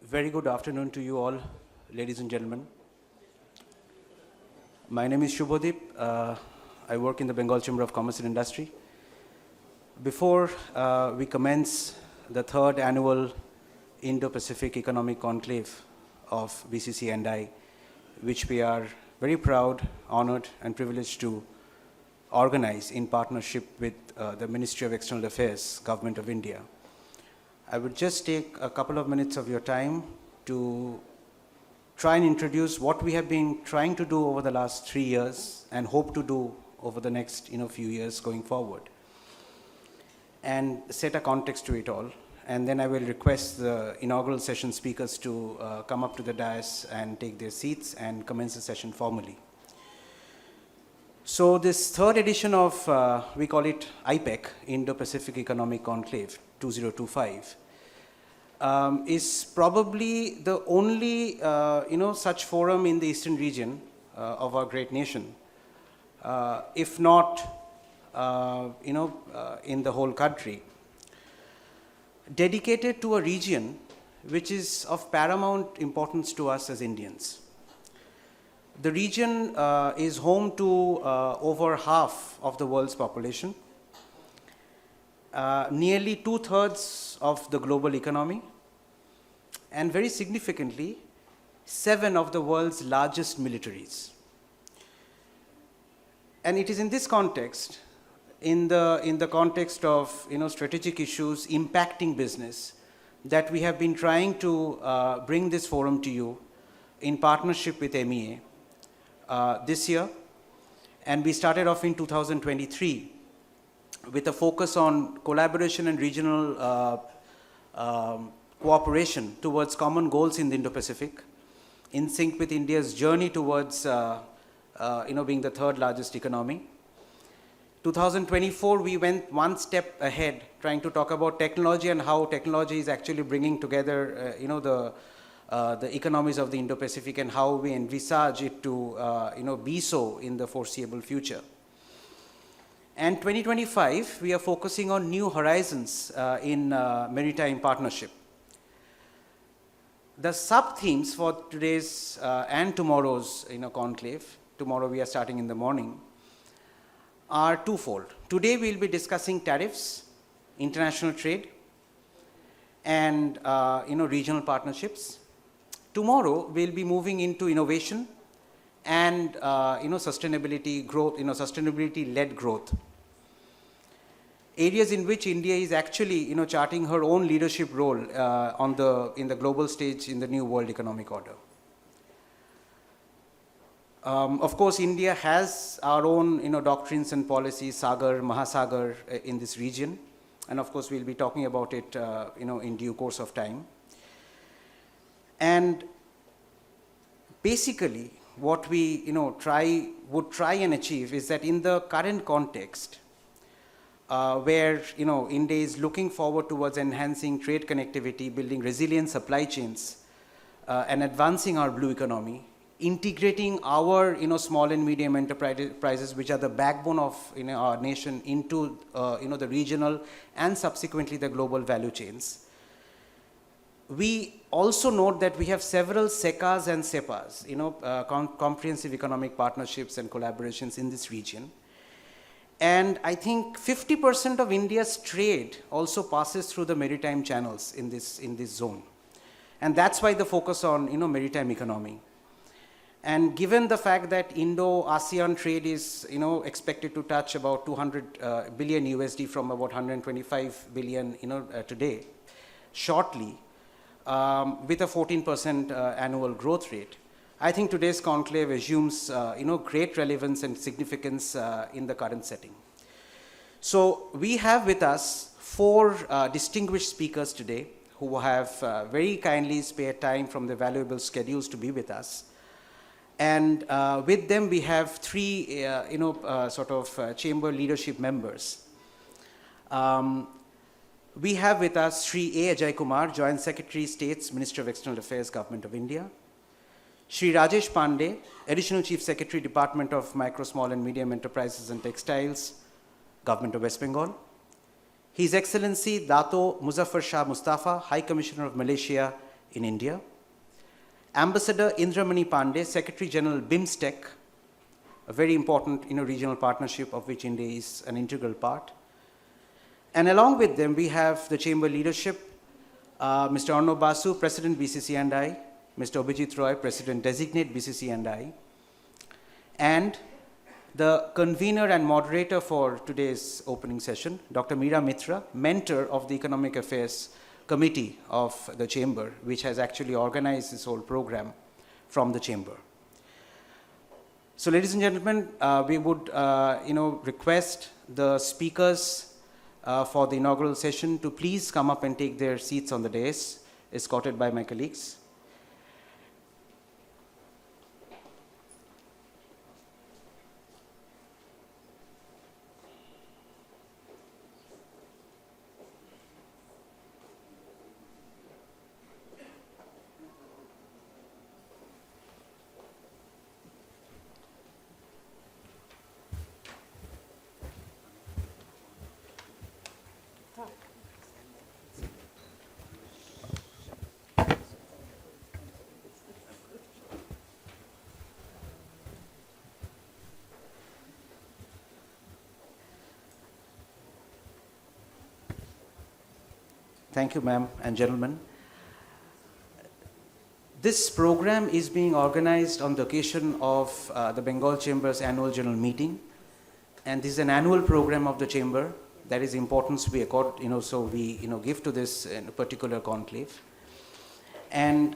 Very good afternoon to you all, ladies and gentlemen. My name is Shubhodip. I work in the Bengal Chamber of Commerce and Industry. Before we commence the third annual Indo-Pacific Economic Conclave of BCC and I, which we are very proud, honored, and privileged to organize in partnership with the Ministry of External Affairs, Government of India. I would just take a couple of minutes of your time to try and introduce what we have been trying to do over the last 3 years and hope to do over the next few years going forward, and set a context to it all. And then I will request the inaugural session speakers to come up to the dais and take their seats and commence the session formally. So this third edition of, we call it IPEC, Indo-Pacific Economic Conclave 2025, is probably the only such forum in the eastern region of our great nation, if not in the whole country, dedicated to a region which is of paramount importance to us as Indians. The region is home to over half of the world's population, nearly 2/3 of the global economy, and very significantly, 7 of the world's largest militaries. And it is in this context, in the context of strategic issues impacting business, that we have been trying to bring this forum to you in partnership with MEA this year. And we started off in 2023 with a focus on collaboration and regional cooperation towards common goals in the Indo-Pacific, in sync with India's journey towards being the third largest economy. 2024, we went one step ahead, trying to talk about technology and how technology is actually bringing together the economies of the Indo-Pacific, and how we envisage it to be so in the foreseeable future. And 2025, we are focusing on new horizons in maritime partnership. The sub-themes for today's and tomorrow's conclave, tomorrow we are starting in the morning, are twofold. Today we'll be discussing tariffs, international trade, and regional partnerships. Tomorrow we'll be moving into innovation and sustainability growth, sustainability-led growth. Areas in which India is actually charting her own leadership role in the global stage in the new world economic order. Of course, India has our own doctrines and policies, Sagar, Mahasagar, in this region, and of course we'll be talking about it in due course of time. And basically, what we would try and achieve is that in the current context, where India is looking forward towards enhancing trade connectivity, building resilient supply chains, and advancing our blue economy, integrating our small and medium enterprises, which are the backbone of our nation, into the regional and subsequently the global value chains. We also note that we have several SECAs and CEPAs, comprehensive economic partnerships and collaborations in this region. And I think 50% of India's trade also passes through the maritime channels in this zone. And that's why the focus on maritime economy. And given the fact that Indo-ASEAN trade is expected to touch about 200 billion USD from about 125 billion today, shortly, with a 14% annual growth rate, I think today's conclave assumes great relevance and significance in the current setting. So we have with us 4 distinguished speakers today who have very kindly spared time from their valuable schedules to be with us. And with them we have 3 chamber leadership members. We have with us Shri A. Ajay Kumar, Joint Secretary, States, Ministry of External Affairs, Government of India. Shri Rajesh Pandey, Additional Chief Secretary, Department of Micro, Small and Medium Enterprises and Textiles, Government of West Bengal. His Excellency Dato Muzaffar Shah Mustafa, High Commissioner of Malaysia in India. Ambassador Indramani Pandey, Secretary General BIMSTEC, a very important regional partnership of which India is an integral part. And along with them, we have the Chamber leadership, Mr. Arnob Basu, President BCC&I, Mr. Abhijit Roy, President Designate BCC&I, and the convener and moderator for today's opening session, Dr. Meera Mitra, mentor of the Economic Affairs Committee of the Chamber, which has actually organized this whole program from the Chamber. So, ladies and gentlemen, we would request the speakers for the inaugural session to please come up and take their seats on the dais, escorted by my colleagues. Thank you, ma'am and gentlemen. This program is being organized on the occasion of the Bengal Chamber's annual general meeting, and this is an annual program of the Chamber. That is importance we accord, so we give to this particular conclave. And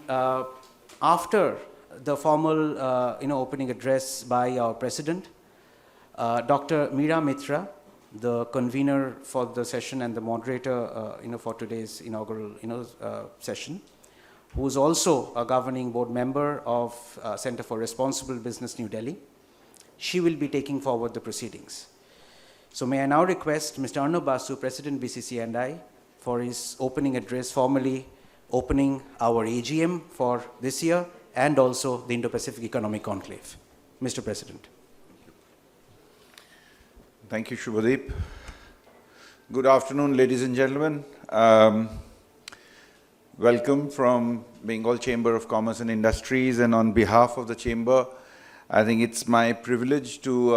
after the formal opening address by our President, Dr. Meera Mitra, the convener for the session and the moderator for today's inaugural session, who is also a governing board member of Center for Responsible Business, New Delhi. She will be taking forward the proceedings. So may I now request Mr. Arnob Basu, President BCC&I, for his opening address, formally opening our AGM for this year and also the Indo-Pacific Economic Conclave. Mr. President. Thank you, Shubhadeep. Good afternoon, ladies and gentlemen. Welcome from Bengal Chamber of Commerce and Industries, and on behalf of the Chamber, I think it's my privilege to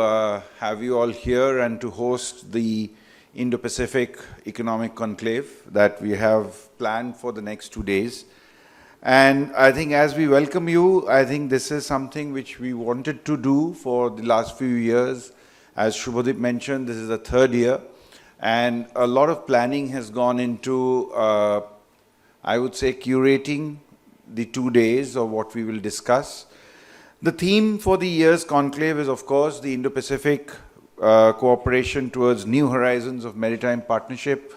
have you all here and to host the Indo-Pacific Economic Conclave that we have planned for the next 2 days. And I think as we welcome you, I think this is something which we wanted to do for the last few years. As Shubhadeep mentioned, this is the third year, and a lot of planning has gone into, I would say, curating the 2 days of what we will discuss. The theme for the year's conclave is, of course, the Indo-Pacific cooperation towards new horizons of maritime partnership.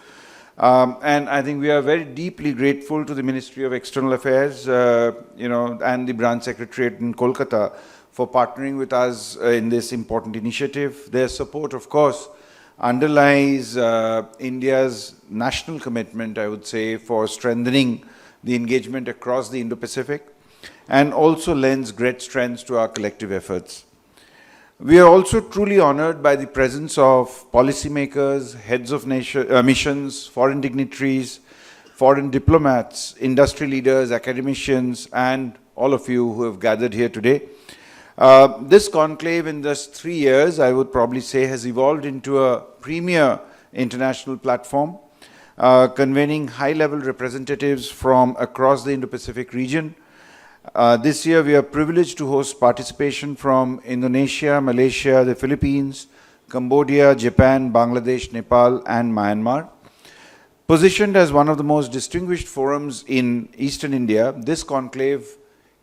And I think we are very deeply grateful to the Ministry of External Affairs, and the branch secretariat in Kolkata for partnering with us in this important initiative. Their support, of course, underlies India's national commitment, I would say, for strengthening the engagement across the Indo-Pacific, and also lends great strength to our collective efforts. We are also truly honored by the presence of policymakers, heads of missions, foreign dignitaries, foreign diplomats, industry leaders, academicians, and all of you who have gathered here today. This conclave in just 3 years, I would probably say, has evolved into a premier international platform, convening high-level representatives from across the Indo-Pacific region. This year, we are privileged to host participation from Indonesia, Malaysia, the Philippines, Cambodia, Japan, Bangladesh, Nepal, and Myanmar. Positioned as one of the most distinguished forums in Eastern India, this conclave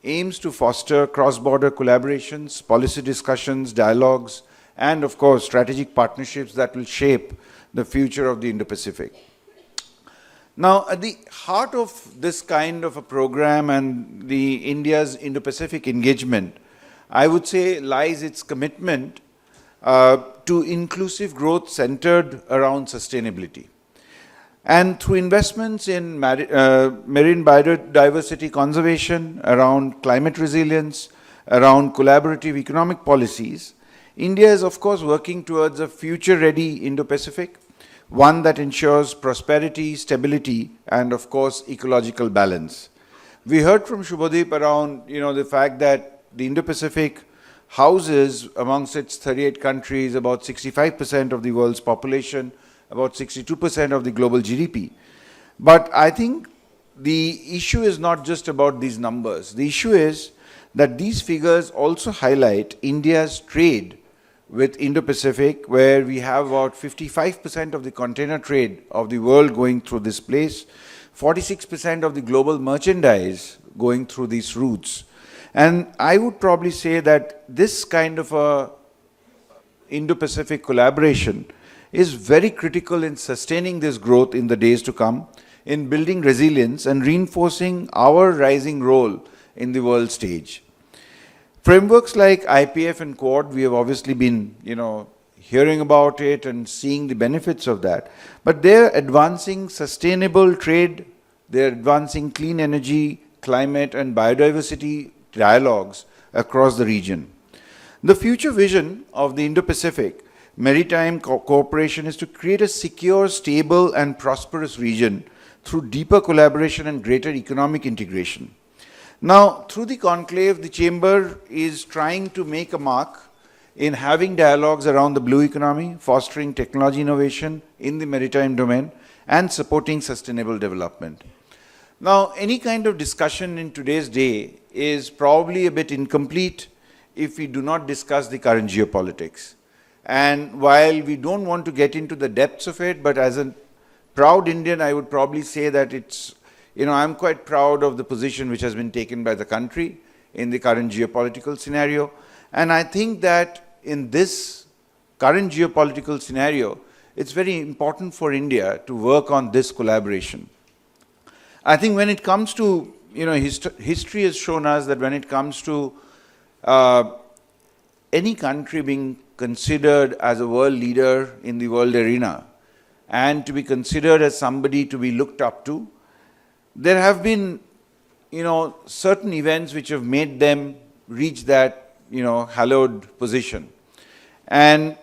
aims to foster cross-border collaborations, policy discussions, dialogues, and of course, strategic partnerships that will shape the future of the Indo-Pacific. Now, at the heart of this kind of a program and the India's Indo-Pacific engagement, I would say lies its commitment to inclusive growth centered around sustainability. And through investments in marine biodiversity conservation, around climate resilience, around collaborative economic policies, India is of course working towards a future-ready Indo-Pacific, one that ensures prosperity, stability, and of course ecological balance. We heard from Shubhadeep around, the fact that the Indo-Pacific houses amongst its 38 countries about 65% of the world's population, about 62% of the global GDP. But I think the issue is not just about these numbers. The issue is that these figures also highlight India's trade with Indo-Pacific, where we have about 55% of the container trade of the world going through this place, 46% of the global merchandise going through these routes. And I would probably say that this kind of a Indo-Pacific collaboration is very critical in sustaining this growth in the days to come, in building resilience and reinforcing our rising role in the world stage. Frameworks like IPF and Quad, we have obviously been, hearing about it and seeing the benefits of that. But they're advancing sustainable trade, they're advancing clean energy, climate and biodiversity dialogues across the region. The future vision of the Indo-Pacific Maritime Cooperation is to create a secure, stable and prosperous region through deeper collaboration and greater economic integration. Now, through the conclave, the Chamber is trying to make a mark in having dialogues around the blue economy, fostering technology innovation in the maritime domain, and supporting sustainable development. Now, any kind of discussion in today's day is probably a bit incomplete if we do not discuss the current geopolitics. And while we don't want to get into the depths of it, but as a proud Indian, I would probably say that it's, I'm quite proud of the position which has been taken by the country in the current geopolitical scenario. And I think that in this current geopolitical scenario, it's very important for India to work on this collaboration. I think when it comes to, history has shown us that when it comes to any country being considered as a world leader in the world arena and to be considered as somebody to be looked up to, there have been, certain events which have made them reach that, hallowed position. And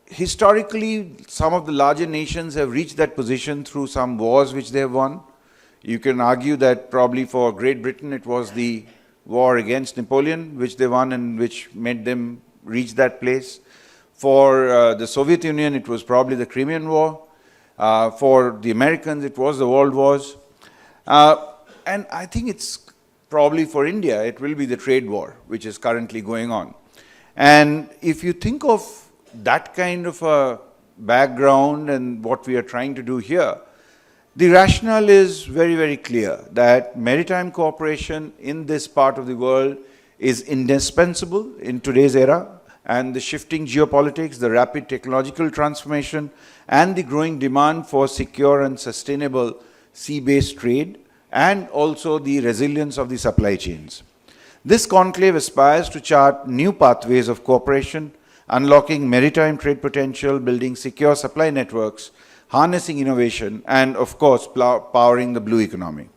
historically, some of the larger nations have reached that position through some wars which they have won. You can argue that probably for Great Britain, it was the war against Napoleon, which they won and which made them reach that place. For the Soviet Union, it was probably the Crimean War. For the Americans, it was the World Wars. And I think it's probably for India, it will be the trade war, which is currently going on. And if you think of that kind of a background and what we are trying to do here, the rationale is very, very clear that maritime cooperation in this part of the world is indispensable in today's era, and the shifting geopolitics, the rapid technological transformation, and the growing demand for secure and sustainable sea-based trade, and also the resilience of the supply chains. This conclave aspires to chart new pathways of cooperation, unlocking maritime trade potential, building secure supply networks, harnessing innovation, and of course, powering the blue economy.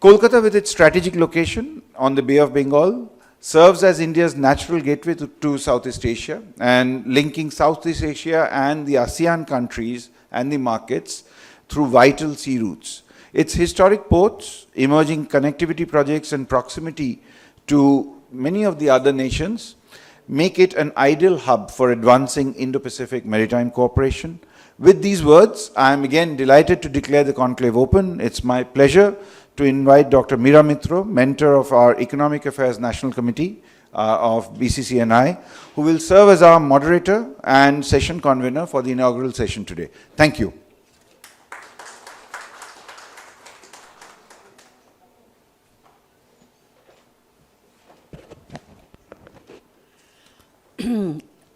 Kolkata, with its strategic location on the Bay of Bengal, serves as India's natural gateway to Southeast Asia, and linking Southeast Asia and the ASEAN countries and the markets through vital sea routes. Its historic ports, emerging connectivity projects, and proximity to many of the other nations make it an ideal hub for advancing Indo-Pacific maritime cooperation. With these words, I am again delighted to declare the conclave open. It's my pleasure to invite Dr. Meera Mitro, mentor of our Economic Affairs National Committee of BCCNI, who will serve as our moderator and session convener for the inaugural session today. Thank you.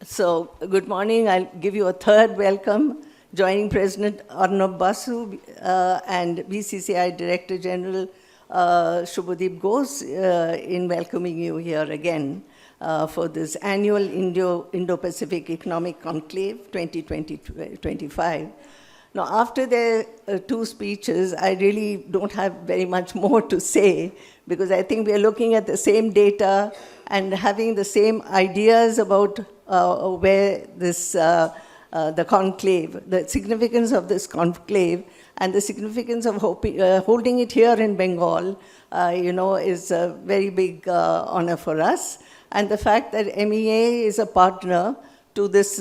So, good morning. I'll give you a third welcome, joining President Arnab Basu and BCCI Director General Shubhadeep Ghose in welcoming you here again for this annual Indo-Pacific Economic Conclave 2020-25. Now, after the two speeches, I really don't have very much more to say, because I think we are looking at the same data and having the same ideas about where this, the conclave, the significance of this conclave, And the significance of holding it here in Bengal, is a very big honor for us. And the fact that MEA is a partner to this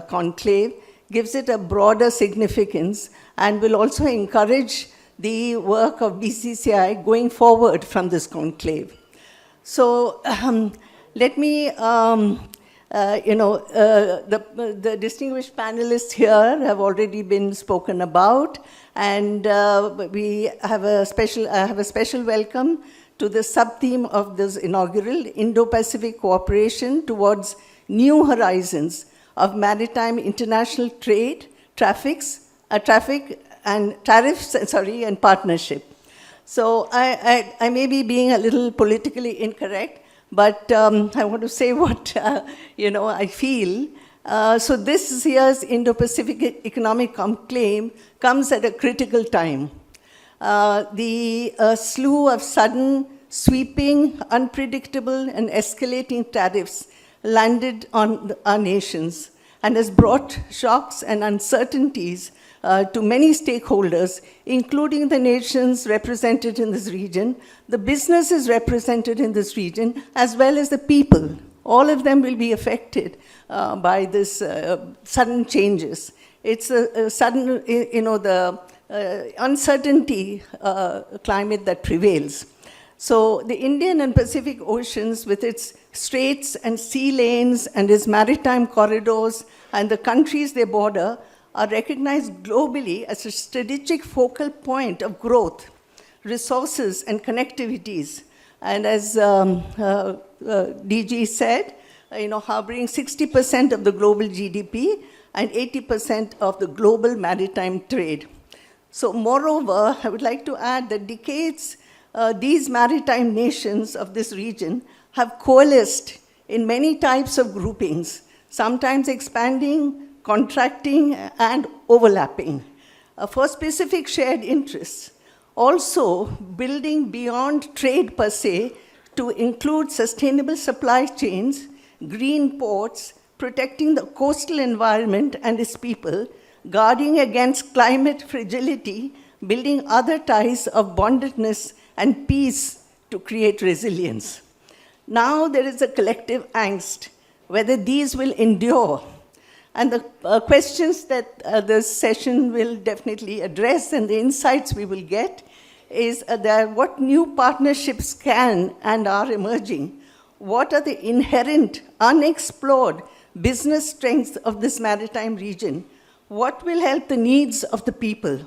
conclave gives it a broader significance and will also encourage the work of BCCI going forward from this conclave. So let me, the distinguished panelists here have already been spoken about, and we have I have a special welcome to the sub-theme of this inaugural, Indo-Pacific Cooperation Towards New Horizons of Maritime International Trade, Tariffs and Partnership. So I may be being a little politically incorrect, but I want to say what, I feel. So this year's Indo-Pacific Economic Conclave comes at a critical time. The slew of sudden, sweeping, unpredictable, and escalating tariffs landed on our nations and has brought shocks and uncertainties to many stakeholders, including the nations represented in this region, the businesses represented in this region, as well as the people. All of them will be affected by this sudden changes. It's a sudden, the uncertainty climate that prevails. So the Indian and Pacific Oceans, with its straits and sea lanes and its maritime corridors and the countries they border, are recognized globally as a strategic focal point of growth, resources, and connectivities. And as DG said, harboring 60% of the global GDP and 80% of the global maritime trade. So moreover, I would like to add that decades, these maritime nations of this region have coalesced in many types of groupings, sometimes expanding, contracting, and overlapping for specific shared interests. Also, building beyond trade per se to include sustainable supply chains, green ports, protecting the coastal environment and its people, guarding against climate fragility, building other ties of bondedness and peace to create resilience. Now there is a collective angst whether these will endure. And the questions that this session will definitely address and the insights we will get is that what new partnerships can and are emerging? What are the inherent, unexplored business strengths of this maritime region? What will help the needs of the people?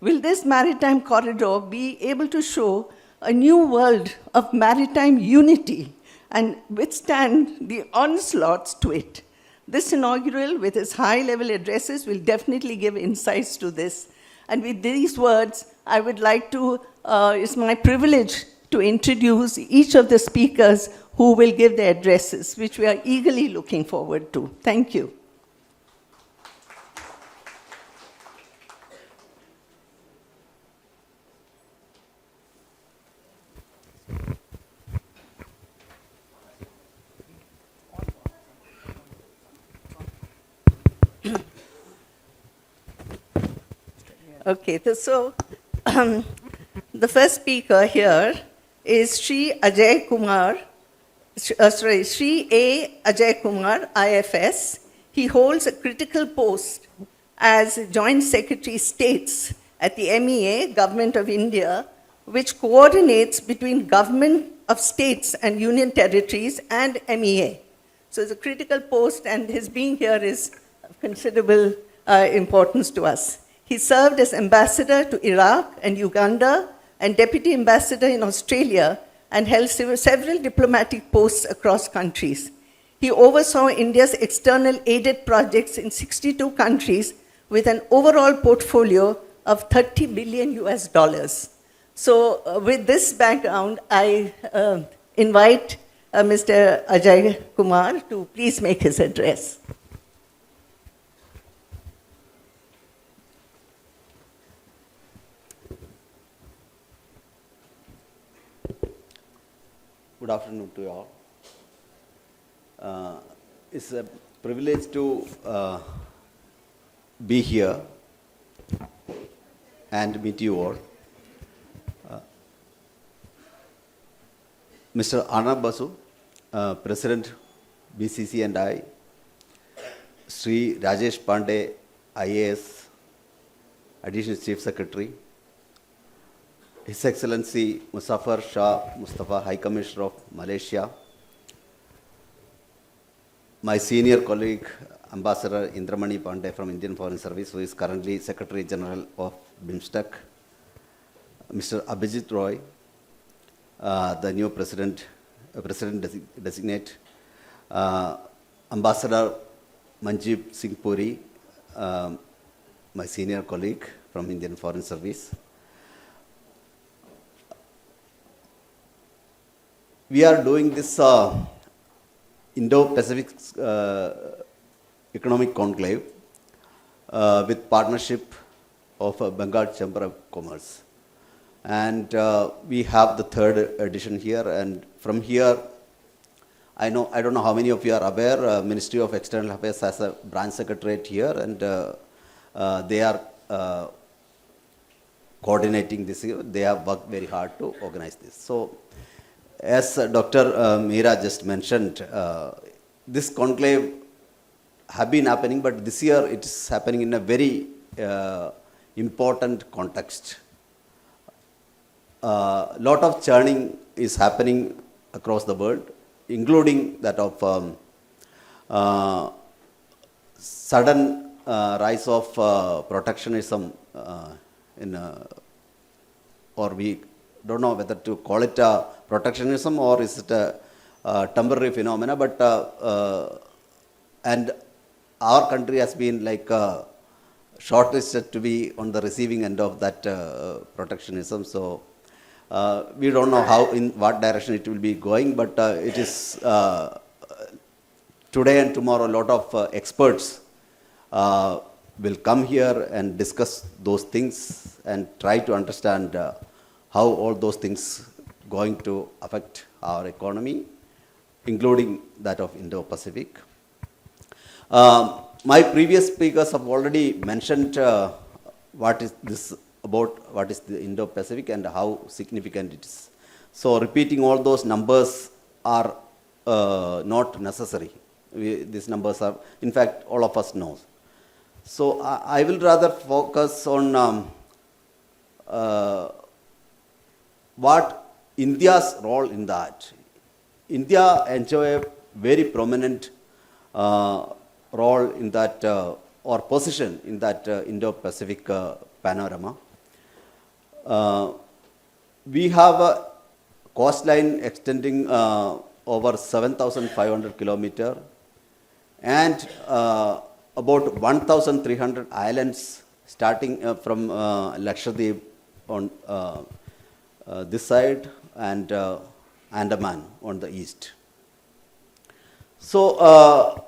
Will this maritime corridor be able to show a new world of maritime unity and withstand the onslaughts to it? This inaugural, with its high-level addresses, will definitely give insights to this. And with these words, I would like to, it's my privilege to introduce each of the speakers who will give their addresses, which we are eagerly looking forward to. Thank you. Okay, so the first speaker here is Sri Ajay Kumar, Sri A. Ajay Kumar, IFS. He holds a critical post as Joint Secretary States at the MEA, Government of India, which coordinates between government of states and union territories and MEA. So it's a critical post, and his being here is of considerable importance to us. He served as ambassador to Iraq and Uganda and deputy ambassador in Australia and held several diplomatic posts across countries. He oversaw India's external aided projects in 62 countries with an overall portfolio of $30 billion US. So with this background, I invite Mr. Ajay Kumar to please make his address. Good afternoon to you all. It's a privilege to be here. and meet you all. Mr. Arnab Basu, President BCC and I, Sri Rajesh Pandey, IAS, Additional Chief Secretary, His Excellency Muzaffar Shah Mustafa, High Commissioner of Malaysia, my senior colleague, Ambassador Indramani Pandey from Indian Foreign Service, who is currently Secretary General of BIMSTEC, Mr. Abhijit Roy, the new President designate, Ambassador Manjeeb Singh Puri, my senior colleague from Indian Foreign Service. We are doing this Indo-Pacific Economic Conclave with partnership of Bengal Chamber of Commerce. And we have the third edition here, and from here, I don't know how many of you are aware, Ministry of External Affairs has a branch secretariat here, and they are coordinating this. They have worked very hard to organize this. So, as Dr. Meera just mentioned, this conclave have been happening, but this year it is happening in a very important context. Lot of churning is happening across the world, including that of sudden rise of protectionism or we don't know whether to call it protectionism or is it a temporary phenomena, but and our country has been like shortlisted to be on the receiving end of that protectionism. So we don't know how, in what direction it will be going, but it is today and tomorrow a lot of experts will come here and discuss those things and try to understand how all those things going to affect our economy, including that of Indo-Pacific. My previous speakers have already mentioned what is this about, what is the Indo-Pacific and how significant it is. So repeating all those numbers are not necessary. These numbers are, in fact, all of us know. So I will rather focus on what India's role in that. India enjoy a very prominent role in that or position in that Indo-Pacific panorama. We have a coastline extending over 7,500 kilometers and about 1,300 islands starting from Lakshadweep on this side and Andaman on the east. So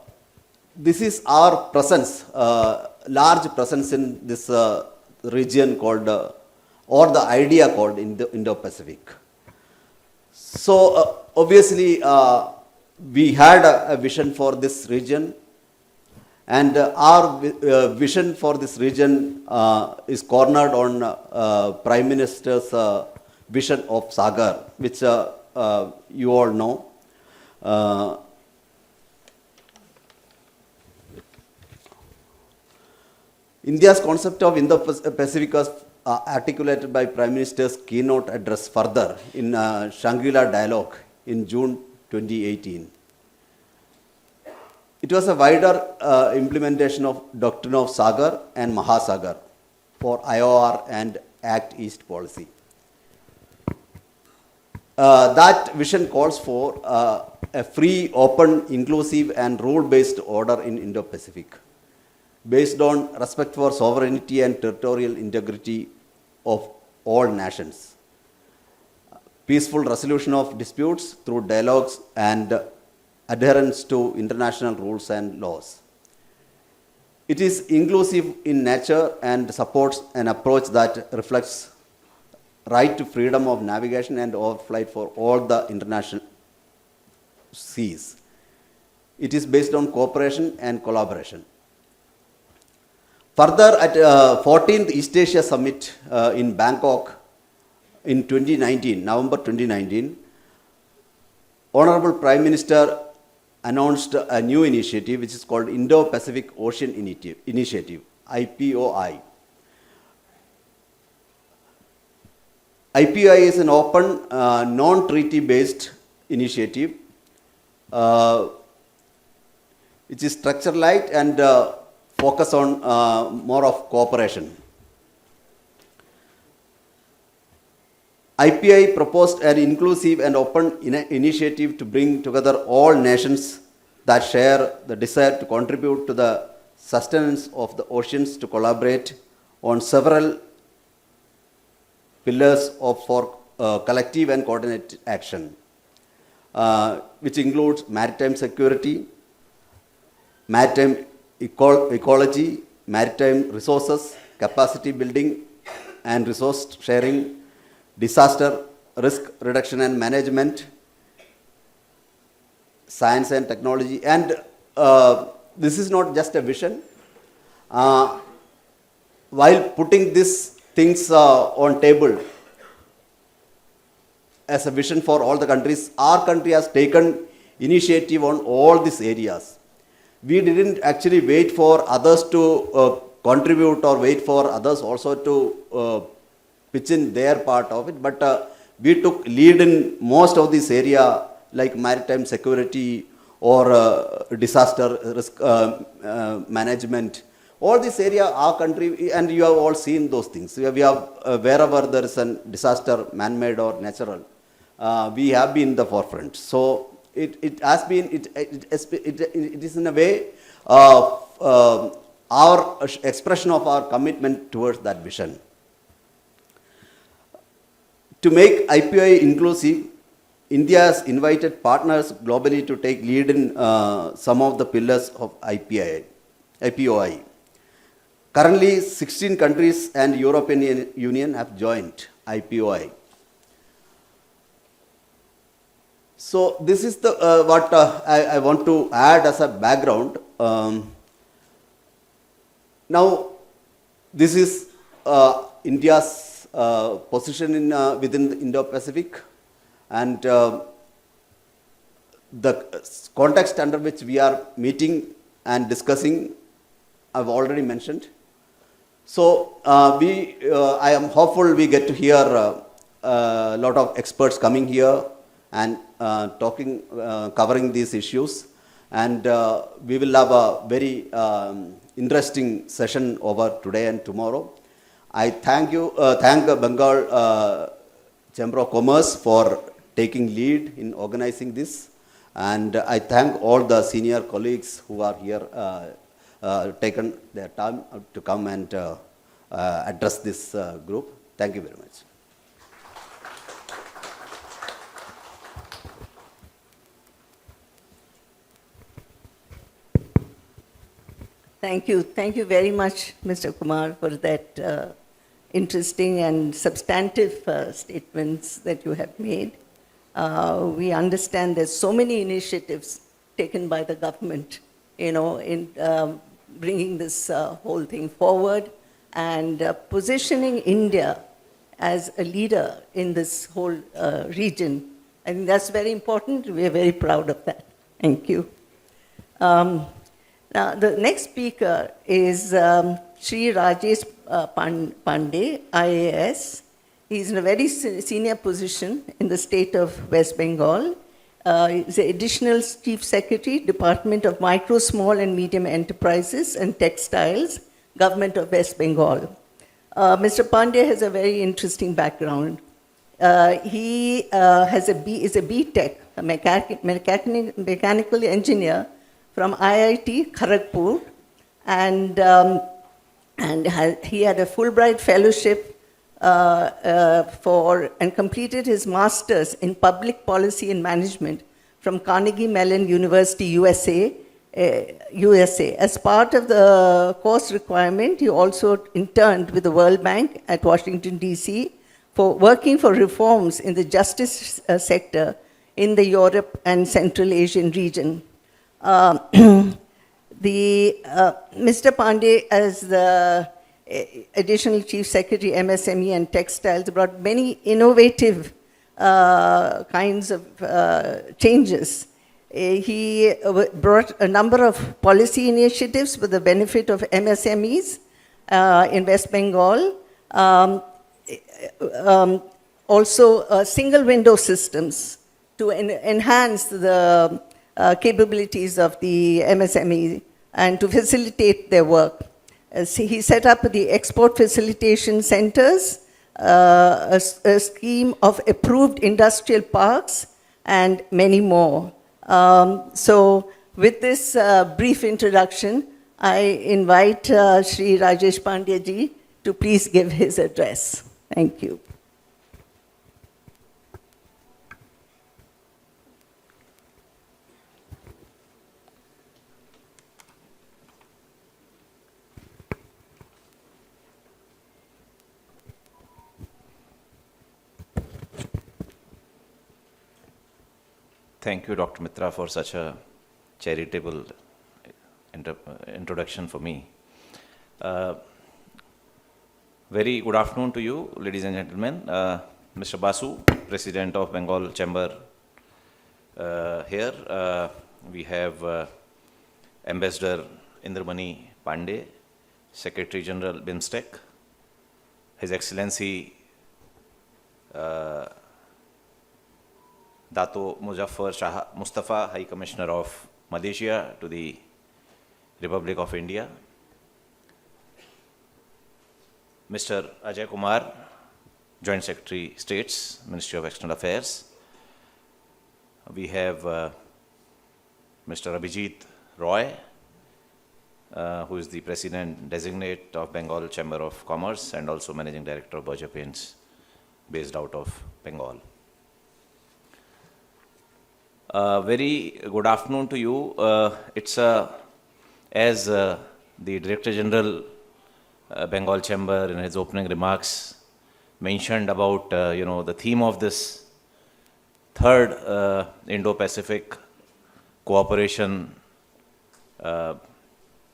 this is our presence, large presence in this region called, or the idea called Indo-Pacific. So obviously we had a vision for this region, and our vision for this region is cornered on Prime Minister's vision of Sagar, which you all know. India's concept of Indo-Pacific was articulated by Prime Minister's keynote address further in Shangri-La Dialogue in June 2018. It was a wider implementation of doctrine of Sagar and Mahasagar for IOR and Act East policy. That vision calls for a free, open, inclusive and rule-based order in Indo-Pacific, based on respect for sovereignty and territorial integrity of all nations, peaceful resolution of disputes through dialogues and adherence to international rules and laws. It is inclusive in nature and supports an approach that reflects right to freedom of navigation and overflight for all the international seas. It is based on cooperation and collaboration. Further, at 14th East Asia Summit in Bangkok in 2019, November 2019, Honorable Prime Minister announced a new initiative which is called Indo-Pacific Ocean Initiative, IPOI. IPOI is an open, non-treaty based initiative which is structure light and focus on more of cooperation. IPI proposed an inclusive and open initiative to bring together all nations that share the desire to contribute to the sustenance of the oceans to collaborate on several pillars for collective and coordinated action, which includes maritime security, maritime ecology, maritime resources, capacity building and resource sharing, disaster risk reduction and management, science and technology. And this is not just a vision. While putting these things on table as a vision for all the countries, our country has taken initiative on all these areas. We didn't actually wait for others to contribute or wait for others also to pitch in their part of it, but we took lead in most of this area like maritime security or disaster risk management. All this area, our country, and you have all seen those things. We have wherever there is a disaster, man-made or natural, we have been in the forefront. So it has been, it is in a way our expression of our commitment towards that vision. To make IPI inclusive, India has invited partners globally to take lead in some of the pillars of IPOI. Currently, 16 countries and European Union have joined IPOI. So this is the what I want to add as a background. Now, this is India's position in within the Indo-Pacific, and the context under which we are meeting and discussing, I've already mentioned. So I am hopeful we get to hear a lot of experts coming here and covering these issues, and we will have a very interesting session over today and tomorrow. I thank Bengal Chamber of Commerce for taking lead in organizing this, and I thank all the senior colleagues who are here, taken their time to come and address this group. Thank you very much. Thank you. Thank you very much, Mr. Kumar, for that interesting and substantive statements that you have made. We understand there's so many initiatives taken by the government, in bringing this whole thing forward and positioning India as a leader in this whole region. I think that's very important. We are very proud of that. Thank you. Now, the next speaker is Sri Rajesh Pandey, IAS. He's in a very senior position in the state of West Bengal. He's the Additional Chief Secretary, Department of Micro, Small and Medium Enterprises and Textiles, Government of West Bengal. Mr. Pandey has a very interesting background. He is a B.Tech, a mechanical engineer from IIT Kharagpur, and he had a Fulbright fellowship and completed his master's in public policy and management from Carnegie Mellon University, USA. As part of the course requirement, he also interned with the World Bank at Washington, D.C. for working for reforms in the justice sector in the Europe and Central Asian region. Mr. Pandey, as the Additional Chief Secretary, MSME and Textiles, brought many innovative kinds of changes. Brought a number of policy initiatives for the benefit of MSMEs in West Bengal. Also, single window systems to enhance the capabilities of the MSME and to facilitate their work. He set up the export facilitation centers, a scheme of approved industrial parks, and many more. So, with this brief introduction, I invite Shri Rajesh Pandya ji to please give his address. Thank you. Thank you, Dr. Mitra, for such a charitable introduction for me. Very good afternoon to you, ladies and gentlemen. Mr. Basu, President of Bengal Chamber here. We have Ambassador Indramani Pandey, Secretary General BIMSTEC, His Excellency Dato Muzaffar Shah Mustafa, High Commissioner of Malaysia to the Republic of India, Mr. Ajay Kumar, Joint Secretary States, Ministry of External Affairs. We have Mr. Abhijit Roy, who is the President Designate of Bengal Chamber of Commerce and also Managing Director of Berger Paints, based out of Bengal. Very good afternoon to you. As the Director General Bengal Chamber in his opening remarks mentioned about the theme of this third Indo-Pacific cooperation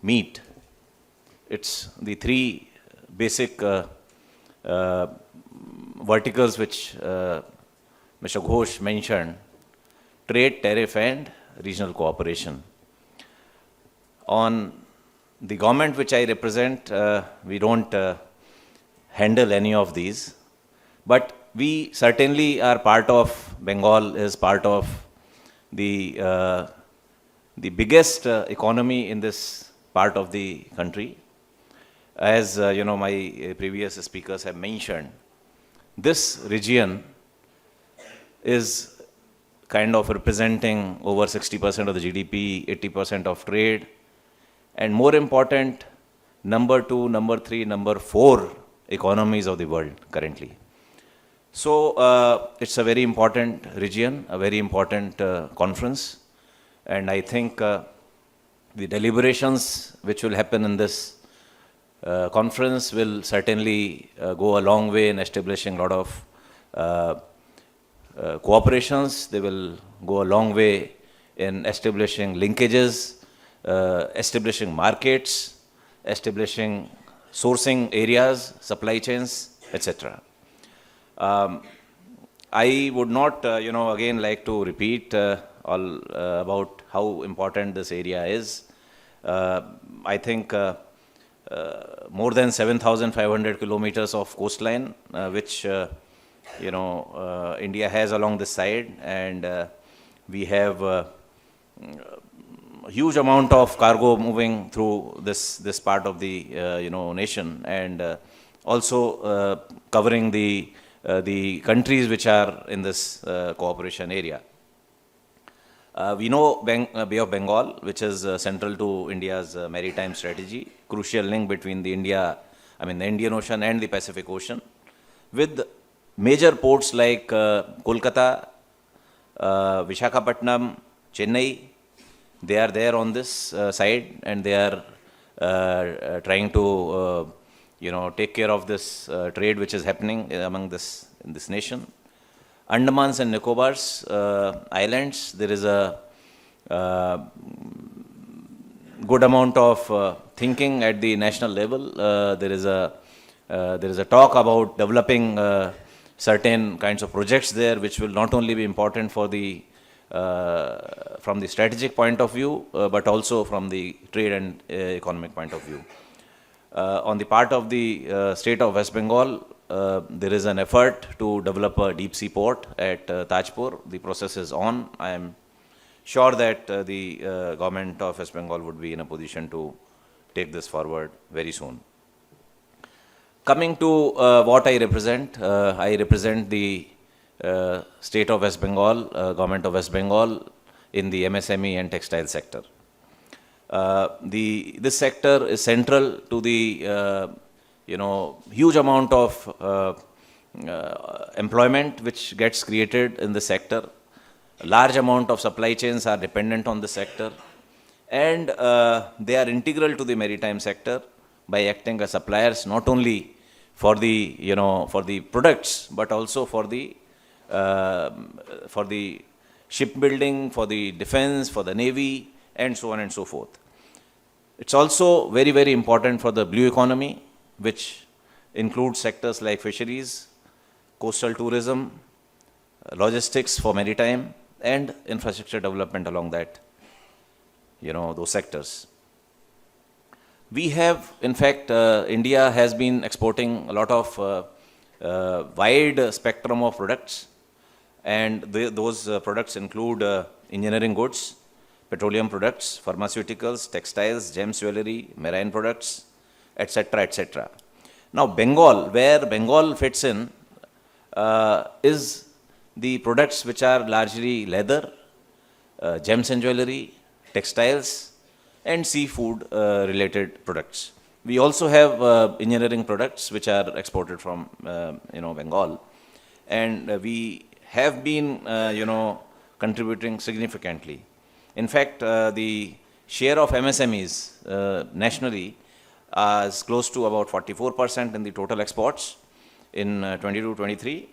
meet. It's the three basic verticals which Mr. Ghosh mentioned: trade, tariff, and regional cooperation. On the government which I represent, we don't handle any of these, but we certainly are part of, Bengal is part of the biggest economy in this part of the country. As my previous speakers have mentioned, this region is kind of representing over 60% of the GDP, 80% of trade, and more important, number 2, number 3, number 4 economies of the world currently. So it's a very important region, a very important conference, and I think the deliberations which will happen in this conference will certainly go a long way in establishing a lot of cooperations. They will go a long way in establishing linkages, establishing markets, establishing sourcing areas, supply chains, etc. I would not, again like to repeat all about how important this area is. I think more than 7,500 kilometers of coastline, which India has along this side, and we have a huge amount of cargo moving through this part of the nation, and also covering the countries which are in this cooperation area. We know Bay of Bengal, which is central to India's maritime strategy, crucial link between the Indian Ocean and the Pacific Ocean, with major ports like Kolkata, Visakhapatnam, Chennai. They are there on this side, and they are trying to take care of this trade which is happening among in this nation. Andamans and Nicobar's islands, there is a good amount of thinking at the national level. There is a talk about developing certain kinds of projects there, which will not only be important for the from the strategic point of view, but also from the trade and economic point of view. On the part of the state of West Bengal, there is an effort to develop a deep sea port at Tajpur. The process is on. I am sure that the government of West Bengal would be in a position to take this forward very soon. Coming to what I represent the state of West Bengal, government of West Bengal in the MSME and textile sector. This sector is central to the huge amount of employment which gets created in the sector. A large amount of supply chains are dependent on the sector, and they are integral to the maritime sector by acting as suppliers not only for the for the products, but also for the shipbuilding, for the defense, for the navy, and so on and so forth. It's also very, very important for the blue economy, which includes sectors like fisheries, coastal tourism, logistics for maritime, and infrastructure development along that, those sectors. We have, in fact, India has been exporting a lot of wide spectrum of products, and those products include engineering goods, petroleum products, pharmaceuticals, textiles, gems, jewelry, marine products, etc., etc. Now, where Bengal fits in, is the products which are largely leather, gems and jewelry, textiles, and seafood related products. We also have engineering products which are exported from Bengal, and we have been contributing significantly. In fact, the share of MSMEs nationally is close to about 44% in the total exports in 22-23,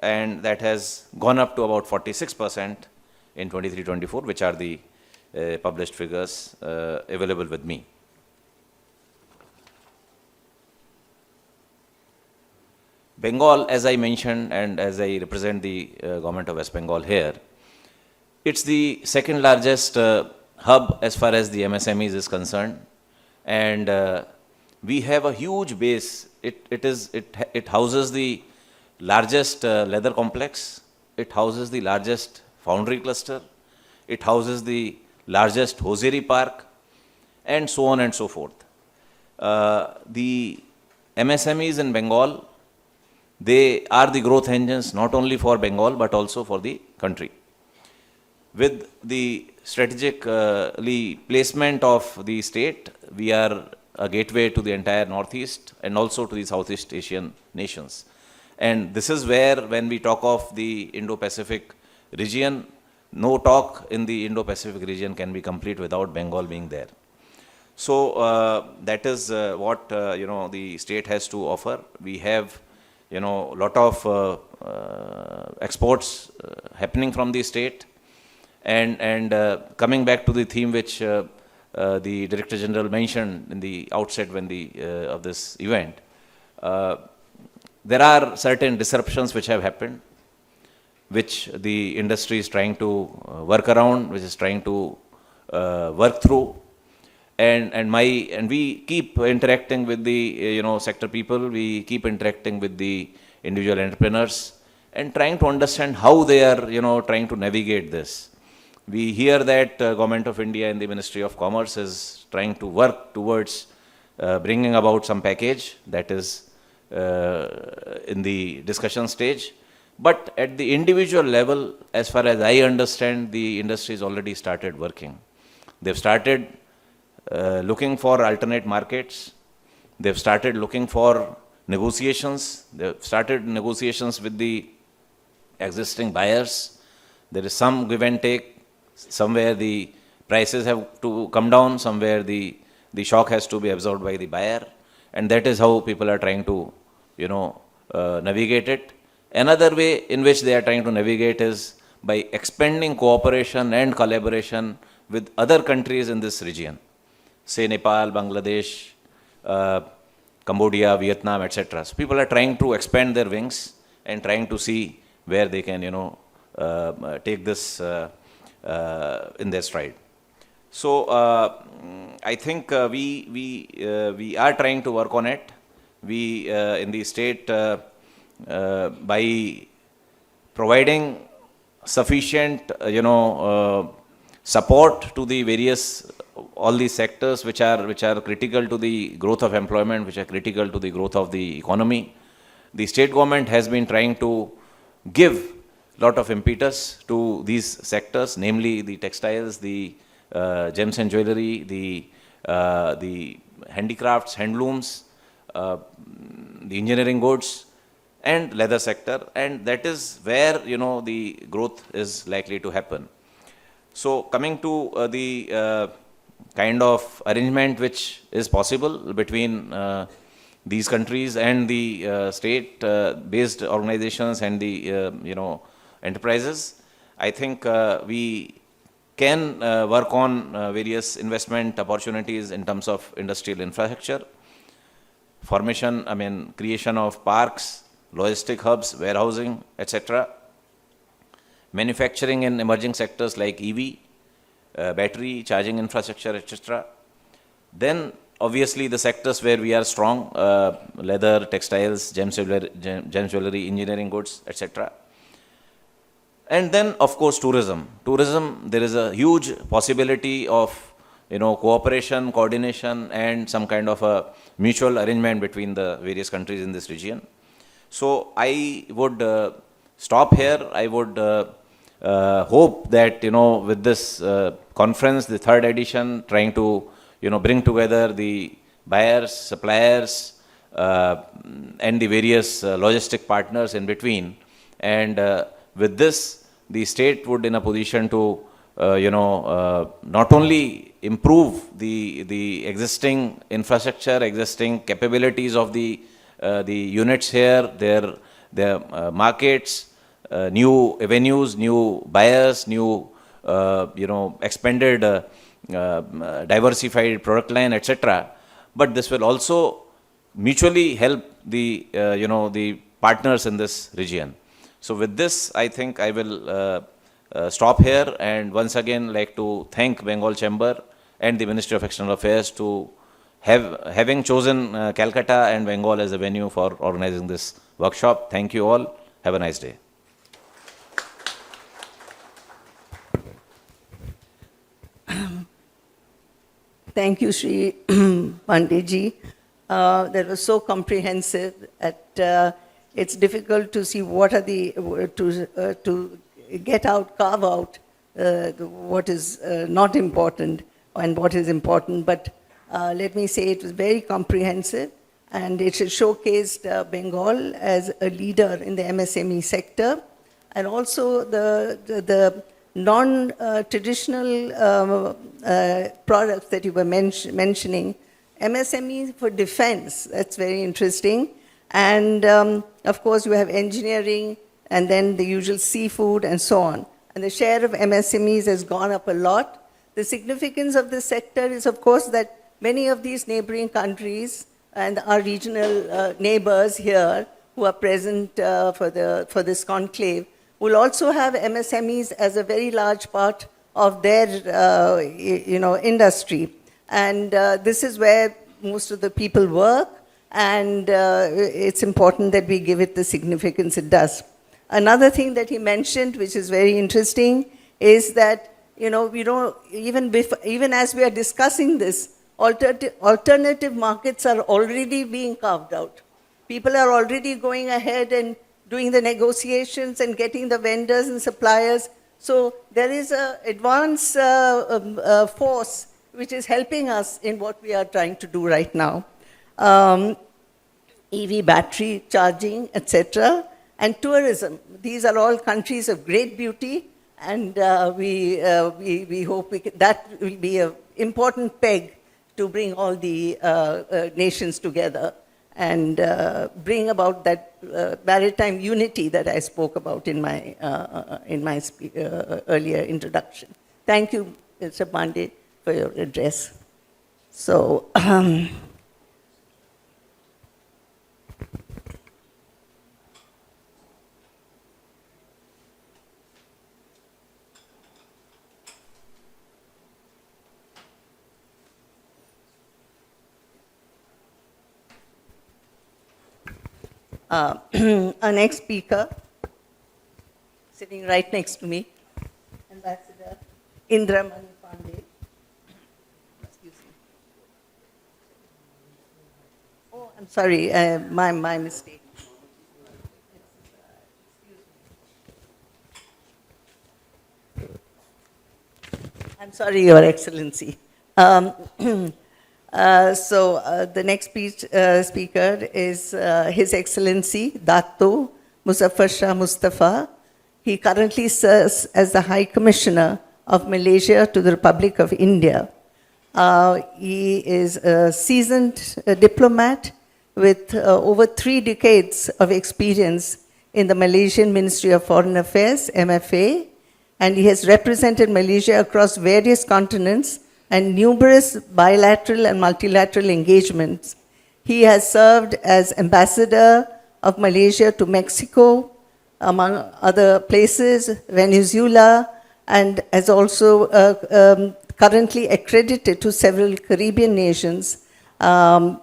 and that has gone up to about 46% in 23-24, which are the published figures available with me. Bengal, as I mentioned, and as I represent the government of West Bengal here, it's the second largest hub as far as the MSMEs is concerned, and we have a huge base. It houses the largest leather complex, it houses the largest foundry cluster, it houses the largest hosiery park, and so on and so forth. The MSMEs in Bengal, they are the growth engines not only for Bengal but also for the country. With the strategic placement of the state, we are a gateway to the entire Northeast and also to the Southeast Asian nations. And this is where, when we talk of the Indo-Pacific region, no talk in the Indo-Pacific region can be complete without Bengal being there. So that is what the state has to offer. We have lot of exports happening from the state, and coming back to the theme which the Director General mentioned in the outset when of this event, there are certain disruptions which have happened, which the industry is trying to work around, which is trying to work through, and we keep interacting with the sector people, we keep interacting with the individual entrepreneurs, and trying to understand how they are trying to navigate this. We hear that Government of India and the Ministry of Commerce is trying to work towards bringing about some package that is in the discussion stage. But at the individual level, as far as I understand, the industry has already started working. They've started looking for alternate markets. They've started looking for negotiations. They've started negotiations with the existing buyers. There is some give and take. Somewhere the prices have to come down, somewhere the shock has to be absorbed by the buyer, and that is how people are trying to navigate it. Another way in which they are trying to navigate is by expanding cooperation and collaboration with other countries in this region. say Nepal, Bangladesh, Cambodia, Vietnam, etc. So people are trying to expand their wings and trying to see where they can, take this in their stride. So I think we are trying to work on it. We in the state by providing sufficient, support to the various all these sectors which are critical to the growth of employment, which are critical to the growth of the economy. The state government has been trying to give lot of impetus to these sectors, namely the textiles, the gems and jewelry, the handicrafts, handlooms, the engineering goods, and leather sector, and that is where the growth is likely to happen. So coming to the kind of arrangement which is possible between these countries and the state-based organizations and the enterprises, I think we can work on various investment opportunities in terms of industrial infrastructure, creation of parks, logistic hubs, warehousing, etc. Manufacturing in emerging sectors like EV, battery, charging infrastructure, etc. Then obviously the sectors where we are strong, leather, textiles, gems jewelry, engineering goods, etc. And then of course tourism. Tourism, there is a huge possibility of cooperation, coordination, and some kind of a mutual arrangement between the various countries in this region. So I would stop here. I would hope that with this conference, the third edition, trying to bring together the buyers, suppliers, and the various logistic partners in between, and with this, the state would in a position to not only improve the existing infrastructure, existing capabilities of the units here, their markets, new avenues, new buyers, new expanded diversified product line, etc. But this will also mutually help the the partners in this region. So with this, I think I will stop here, and once again like to thank Bengal Chamber and the Ministry of External Affairs to having chosen Calcutta and Bengal as a venue for organizing this workshop. Thank you all. Have a nice day. Thank you, Sri Pandeyji. That was so comprehensive that it's difficult to see what are the, to carve out what is not important and what is important. But let me say it was very comprehensive, and it showcased Bengal as a leader in the MSME sector, and also the non-traditional products that you were mentioning. MSME for defense, that's very interesting. And of course, you have engineering, and then the usual seafood and so on. And the share of MSMEs has gone up a lot. The significance of this sector is, of course, that many of these neighboring countries and our regional neighbors here who are present for this conclave will also have MSMEs as a very large part of their industry. And this is where most of the people work, and it's important that we give it the significance it does. Another thing that he mentioned, which is very interesting, is that even as we are discussing this, alternative markets are already being carved out. People are already going ahead and doing the negotiations and getting the vendors and suppliers. So there is an advanced force which is helping us in what we are trying to do right now. EV battery charging, etc., and tourism. These are all countries of great beauty, and we hope that will be an important peg to bring all the nations together and bring about that maritime unity that I spoke about in my earlier introduction. Thank you, Mr. Pandey, for your address. So, our next speaker, sitting right next to me, Ambassador Indramani Pandey. Excuse me. Oh, I'm sorry, my mistake. I'm sorry, Your Excellency. Um, the next speaker is His Excellency Dato Muzaffar Shah Mustafa. He currently serves as the High Commissioner of Malaysia to the Republic of India. He is a seasoned diplomat with over 3 decades of experience in the Malaysian Ministry of Foreign Affairs, MFA, and he has represented Malaysia across various continents and numerous bilateral and multilateral engagements. He has served as ambassador of Malaysia to Mexico, among other places, Venezuela, and is also currently accredited to several Caribbean nations and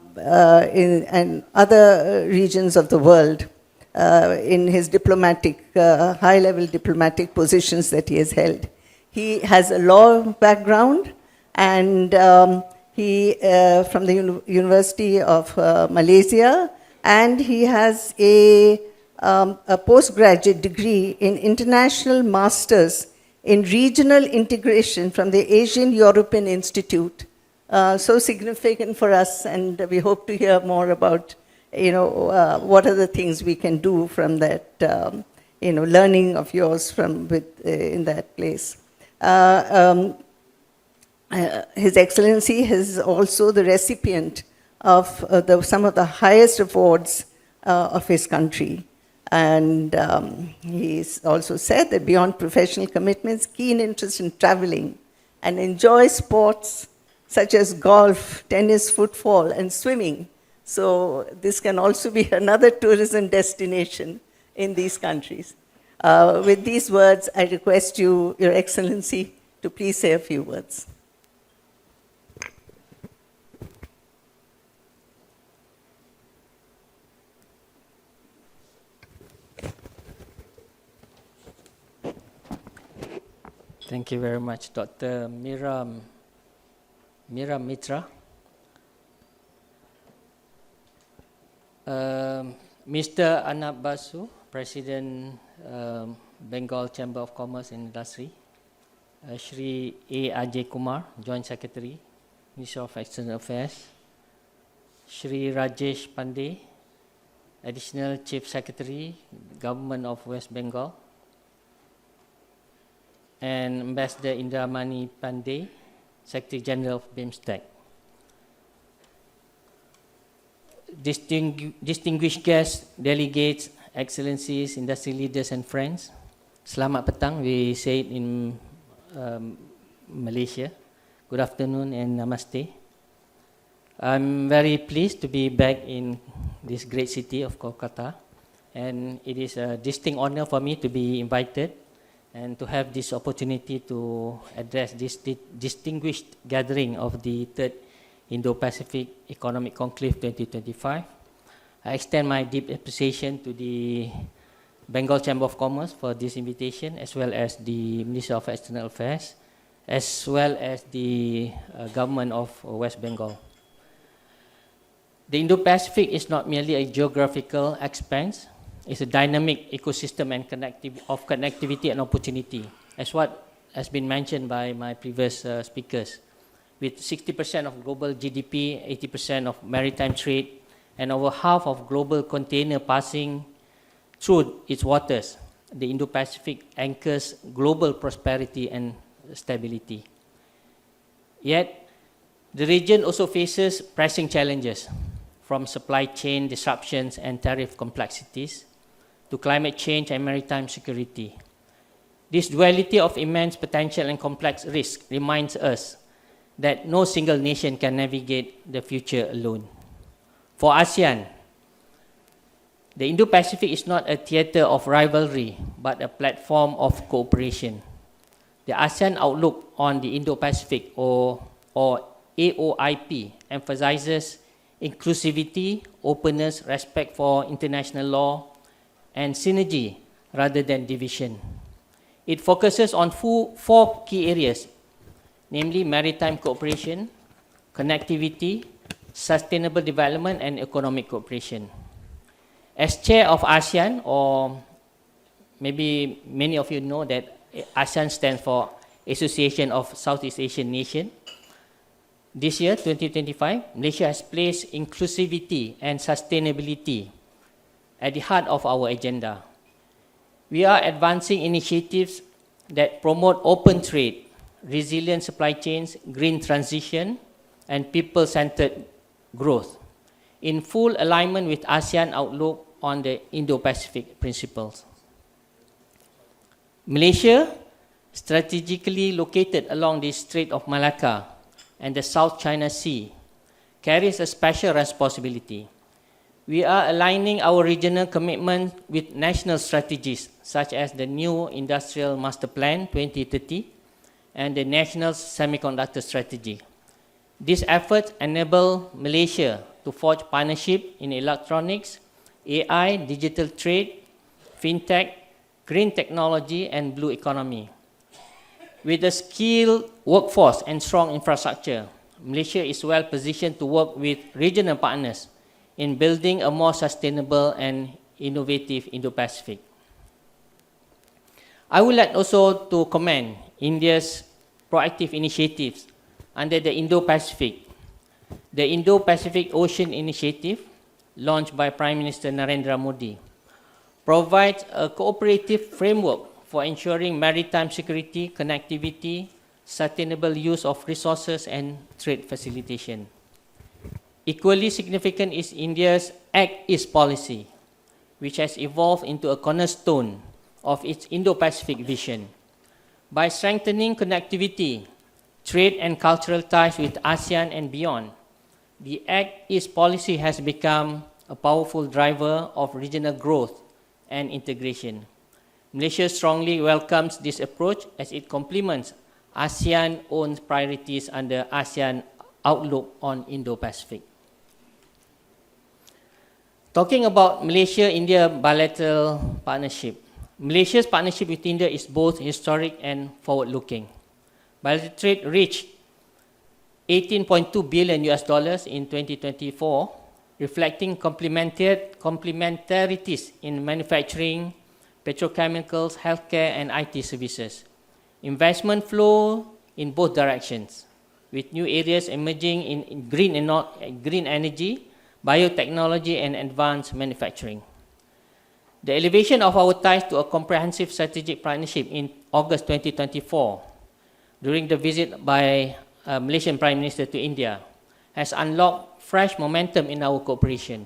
other regions of the world in his diplomatic, high-level diplomatic positions that he has held. He has a law background, and he from the University of Malaysia, and he has a postgraduate degree in International Masters in Regional Integration from the Asian European Institute. So significant for us, and we hope to hear more about, what are the things we can do from that, learning of yours from in that place. His Excellency is also the recipient of some of the highest awards of his country. And he's also said that beyond professional commitments, keen interest in traveling and enjoy sports such as golf, tennis, football, and swimming. So this can also be another tourism destination in these countries. With these words, I request you, Your Excellency, to please say a few words. Thank you very much, Dr. Mira Mitra. Mr. Arnab Basu, President, Bengal Chamber of Commerce and Industry. Shri A. Ajay Kumar, Joint Secretary, Ministry of External Affairs. Shri Rajesh Pandey, Additional Chief Secretary, Government of West Bengal. And Ambassador Indramani Pandey, Secretary General of BIMSTEC. Distinguished guests, delegates, excellencies, industry leaders and friends, selamat petang, we say it in Malaysia. Good afternoon and namaste. I'm very pleased to be back in this great city of Kolkata, and it is a distinct honor for me to be invited and to have this opportunity to address this distinguished gathering of the Third Indo-Pacific Economic Conclave 2025. I extend my deep appreciation to the Bengal Chamber of Commerce for this invitation, as well as the Ministry of External Affairs, as well as the government of West Bengal. The Indo-Pacific is not merely a geographical expanse, it's a dynamic ecosystem and connectivity and opportunity, as what has been mentioned by my previous speakers. With 60% of global GDP, 80% of maritime trade, and over half of global container passing through its waters, the Indo-Pacific anchors global prosperity and stability. Yet, the region also faces pressing challenges, from supply chain disruptions and tariff complexities to climate change and maritime security. This duality of immense potential and complex risk reminds us that no single nation can navigate the future alone. For ASEAN, the Indo-Pacific is not a theater of rivalry, but a platform of cooperation. The ASEAN Outlook on the Indo-Pacific, or AOIP, emphasizes inclusivity, openness, respect for international law, and synergy rather than division. It focuses on four key areas, namely maritime cooperation, connectivity, sustainable development, and economic cooperation. As chair of ASEAN, or maybe many of you know that ASEAN stands for Association of Southeast Asian Nations. This year, 2025, Malaysia has placed inclusivity and sustainability at the heart of our agenda. We are advancing initiatives that promote open trade, resilient supply chains, green transition, and people-centered growth, in full alignment with ASEAN Outlook on the Indo-Pacific principles. Malaysia, strategically located along the Strait of Malacca and the South China Sea, carries a special responsibility. We are aligning our regional commitment with national strategies such as the new Industrial Master Plan 2030 and the National Semiconductor Strategy. These efforts enable Malaysia to forge partnerships in electronics, AI, digital trade, fintech, green technology, and blue economy. With a skilled workforce and strong infrastructure, Malaysia is well positioned to work with regional partners in building a more sustainable and innovative Indo-Pacific. I would like also to commend India's proactive initiatives under the Indo-Pacific. The Indo-Pacific Ocean Initiative, launched by Prime Minister Narendra Modi, provides a cooperative framework for ensuring maritime security, connectivity, sustainable use of resources, and trade facilitation. Equally significant is India's Act East policy, which has evolved into a cornerstone of its Indo-Pacific vision. By strengthening connectivity, trade, and cultural ties with ASEAN and beyond, the Act East policy has become a powerful driver of regional growth and integration. Malaysia strongly welcomes this approach as it complements ASEAN-owned priorities under ASEAN Outlook on Indo-Pacific. Talking about Malaysia-India bilateral partnership, Malaysia's partnership with India is both historic and forward-looking. Bilateral trade reached $18.2 billion in 2024, reflecting complementarities in manufacturing, petrochemicals, healthcare, and IT services. Investment flow in both directions, with new areas emerging in green energy, biotechnology, and advanced manufacturing. The elevation of our ties to a comprehensive strategic partnership in August 2024, during the visit by Malaysian Prime Minister to India, has unlocked fresh momentum in our cooperation.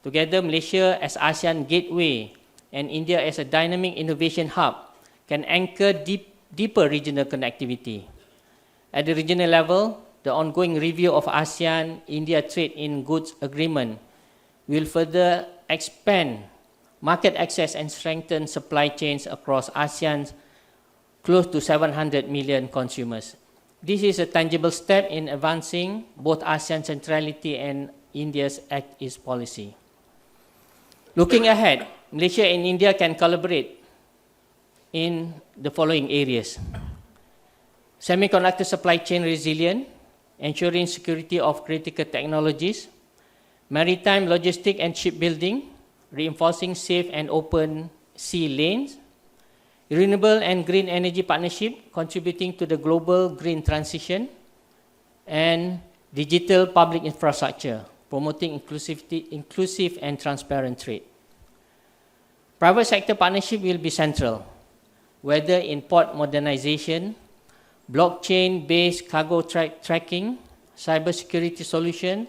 Together, Malaysia as ASEAN gateway and India as a dynamic innovation hub can anchor deeper regional connectivity. At the regional level, the ongoing review of ASEAN-India Trade in Goods Agreement will further expand market access and strengthen supply chains across ASEAN's close to 700 million consumers. This is a tangible step in advancing both ASEAN centrality and India's Act East policy. Looking ahead, Malaysia and India can collaborate in the following areas: semiconductor supply chain resilience, ensuring security of critical technologies; maritime logistics and shipbuilding, reinforcing safe and open sea lanes; renewable and green energy partnership, contributing to the global green transition; and digital public infrastructure, promoting inclusive and transparent trade. Private sector partnership will be central, whether in port modernization, blockchain-based cargo tracking, cybersecurity solutions,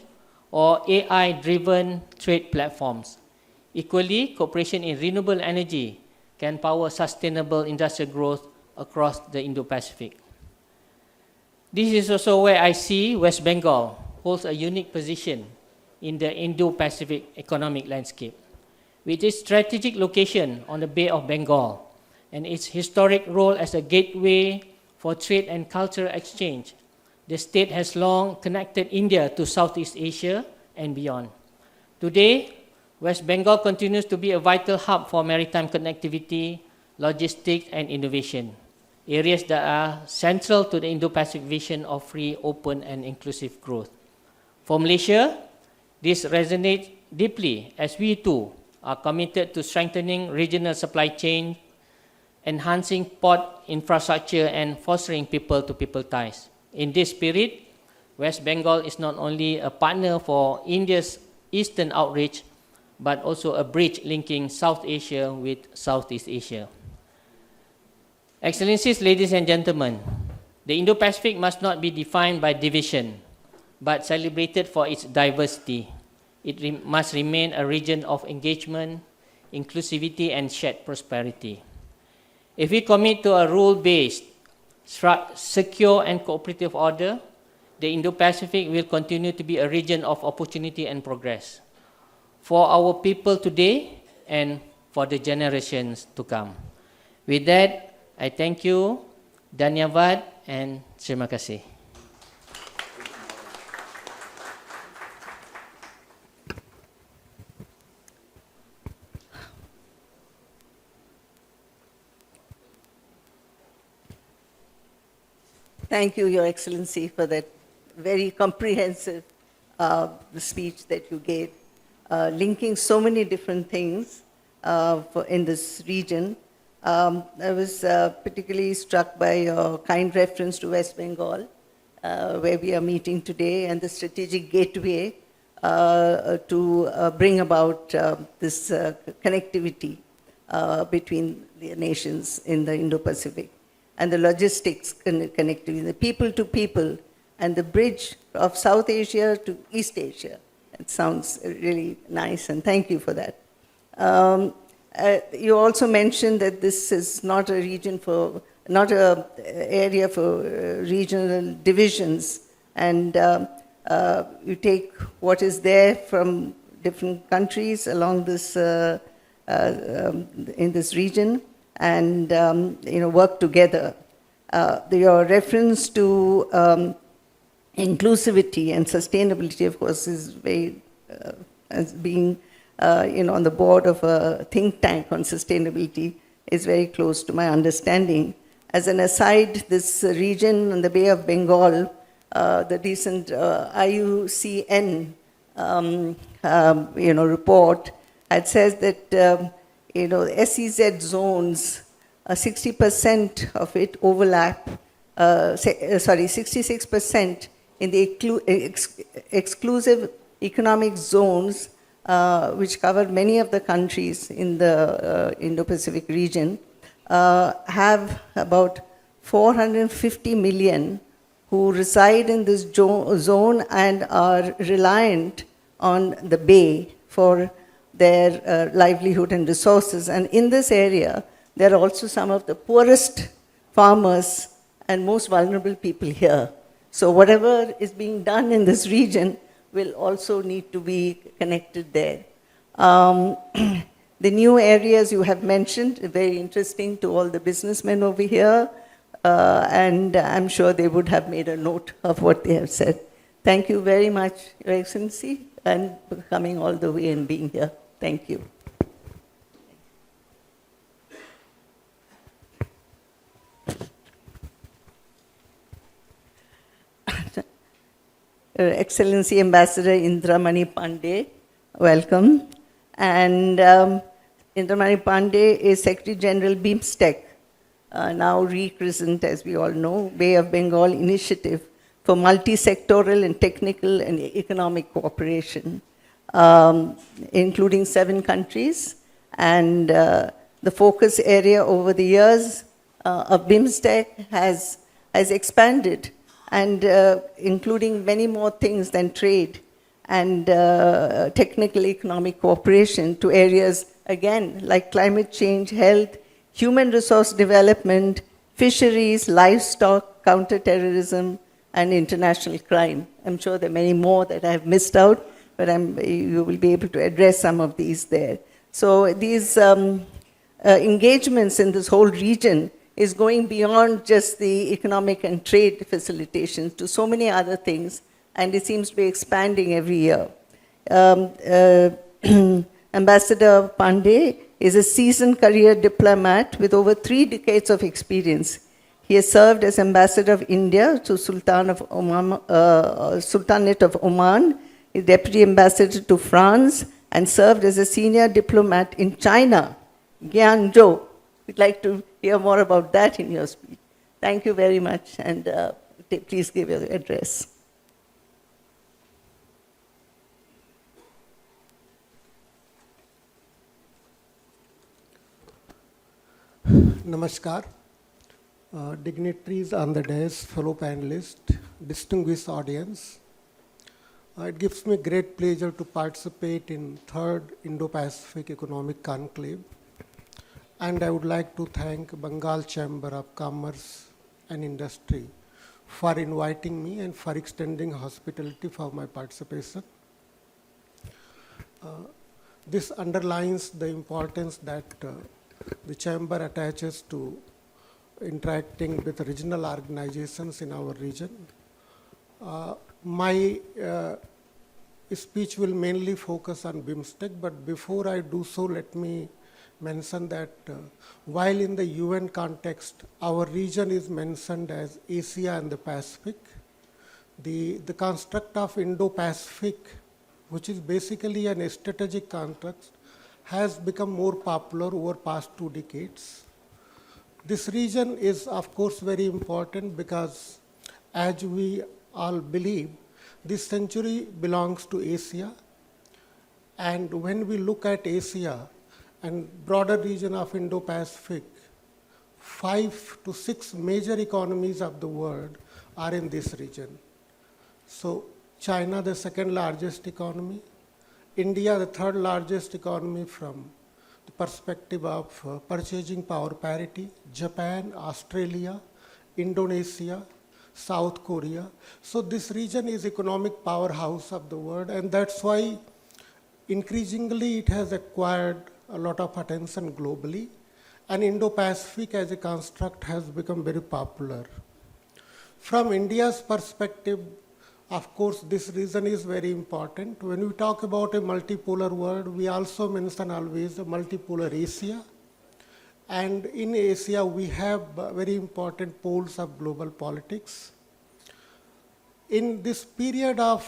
or AI-driven trade platforms. Equally, cooperation in renewable energy can power sustainable industrial growth across the Indo-Pacific. This is also where I see West Bengal holds a unique position in the Indo-Pacific economic landscape. With its strategic location on the Bay of Bengal and its historic role as a gateway for trade and cultural exchange, the state has long connected India to Southeast Asia and beyond. Today, West Bengal continues to be a vital hub for maritime connectivity, logistics, and innovation, areas that are central to the Indo-Pacific vision of free, open, and inclusive growth. For Malaysia, this resonates deeply as we too are committed to strengthening regional supply chain, enhancing port infrastructure, and fostering people-to-people ties. In this spirit, West Bengal is not only a partner for India's eastern outreach, but also a bridge linking South Asia with Southeast Asia. Excellencies, ladies and gentlemen, the Indo-Pacific must not be defined by division, but celebrated for its diversity. It must remain a region of engagement, inclusivity, and shared prosperity. If we commit to a rule-based, secure, and cooperative order, the Indo-Pacific will continue to be a region of opportunity and progress for our people today and for the generations to come. With that, I thank you, Dhanyavad, and terima kasih. Thank you, Your Excellency, for that very comprehensive speech that you gave, linking so many different things in this region. I was particularly struck by your kind reference to West Bengal, where we are meeting today, and the strategic gateway to bring about this connectivity between the nations in the Indo-Pacific, and the logistics connectivity, the people to people, and the bridge of South Asia to East Asia. It sounds really nice, and thank you for that. You also mentioned that this is not a region for, not an area for regional divisions, and you take what is there from different countries along this, in this region, and work together. Your reference to inclusivity and sustainability, of course, is very, as being on the board of a think tank on sustainability, is very close to my understanding. As an aside, this region in the Bay of Bengal, the recent IUCN report, it says that SEZ zones, 60% of it overlap, 66% in the exclusive economic zones, which cover many of the countries in the Indo-Pacific region, have about 450 million who reside in this zone and are reliant on the bay for their livelihood and resources. And in this area, there are also some of the poorest farmers and most vulnerable people here. So whatever is being done in this region will also need to be connected there. The new areas you have mentioned are very interesting to all the businessmen over here, and I'm sure they would have made a note of what they have said. Thank you very much, Your Excellency, and for coming all the way and being here. Thank you. Your Excellency Ambassador Indramani Pandey, welcome. And Indramani Pandey is Secretary General BIMSTEC, now rechristened, as we all know, Bay of Bengal Initiative for Multi-Sectoral and Technical and Economic Cooperation, including 7 countries. And the focus area over the years of BIMSTEC has expanded, and including many more things than trade and technical economic cooperation, to areas, again, like climate change, health, human resource development, fisheries, livestock, counterterrorism, and international crime. I'm sure there are many more that I've missed out, but you will be able to address some of these there. So these engagements in this whole region is going beyond just the economic and trade facilitations to so many other things, and it seems to be expanding every year. Ambassador Pandey is a seasoned career diplomat with over 3 decades of experience. He has served as ambassador of India to Sultanate of Oman, is deputy ambassador to France, and served as a senior diplomat in China, Guangzhou. We'd like to hear more about that in your speech. Thank you very much, and please give your address. Namaskar. Dignitaries on the dais, fellow panelists, distinguished audience. It gives me great pleasure to participate in 3rd Indo-Pacific Economic Conclave. And I would like to thank Bengal Chamber of Commerce and Industry for inviting me and for extending hospitality for my participation. This underlines the importance that the Chamber attaches to interacting with regional organizations in our region. My speech will mainly focus on BIMSTEC, but before I do so, let me mention that while in the UN context, our region is mentioned as Asia and the Pacific, the construct of Indo-Pacific, which is basically an strategic context, has become more popular over past 2 decades. This region is, of course, very important because, as we all believe, this century belongs to Asia. And when we look at Asia and broader region of Indo-Pacific, 5 to 6 major economies of the world are in this region. So China, the 2nd largest economy, India, the 3rd largest economy from the perspective of purchasing power parity, Japan, Australia, Indonesia, South Korea. So this region is economic powerhouse of the world, and that's why increasingly it has acquired a lot of attention globally, and Indo-Pacific as a construct has become very popular. From India's perspective, of course, this region is very important. When we talk about a multipolar world, we also mention always a multipolar Asia. And in Asia, we have very important poles of global politics. In this period of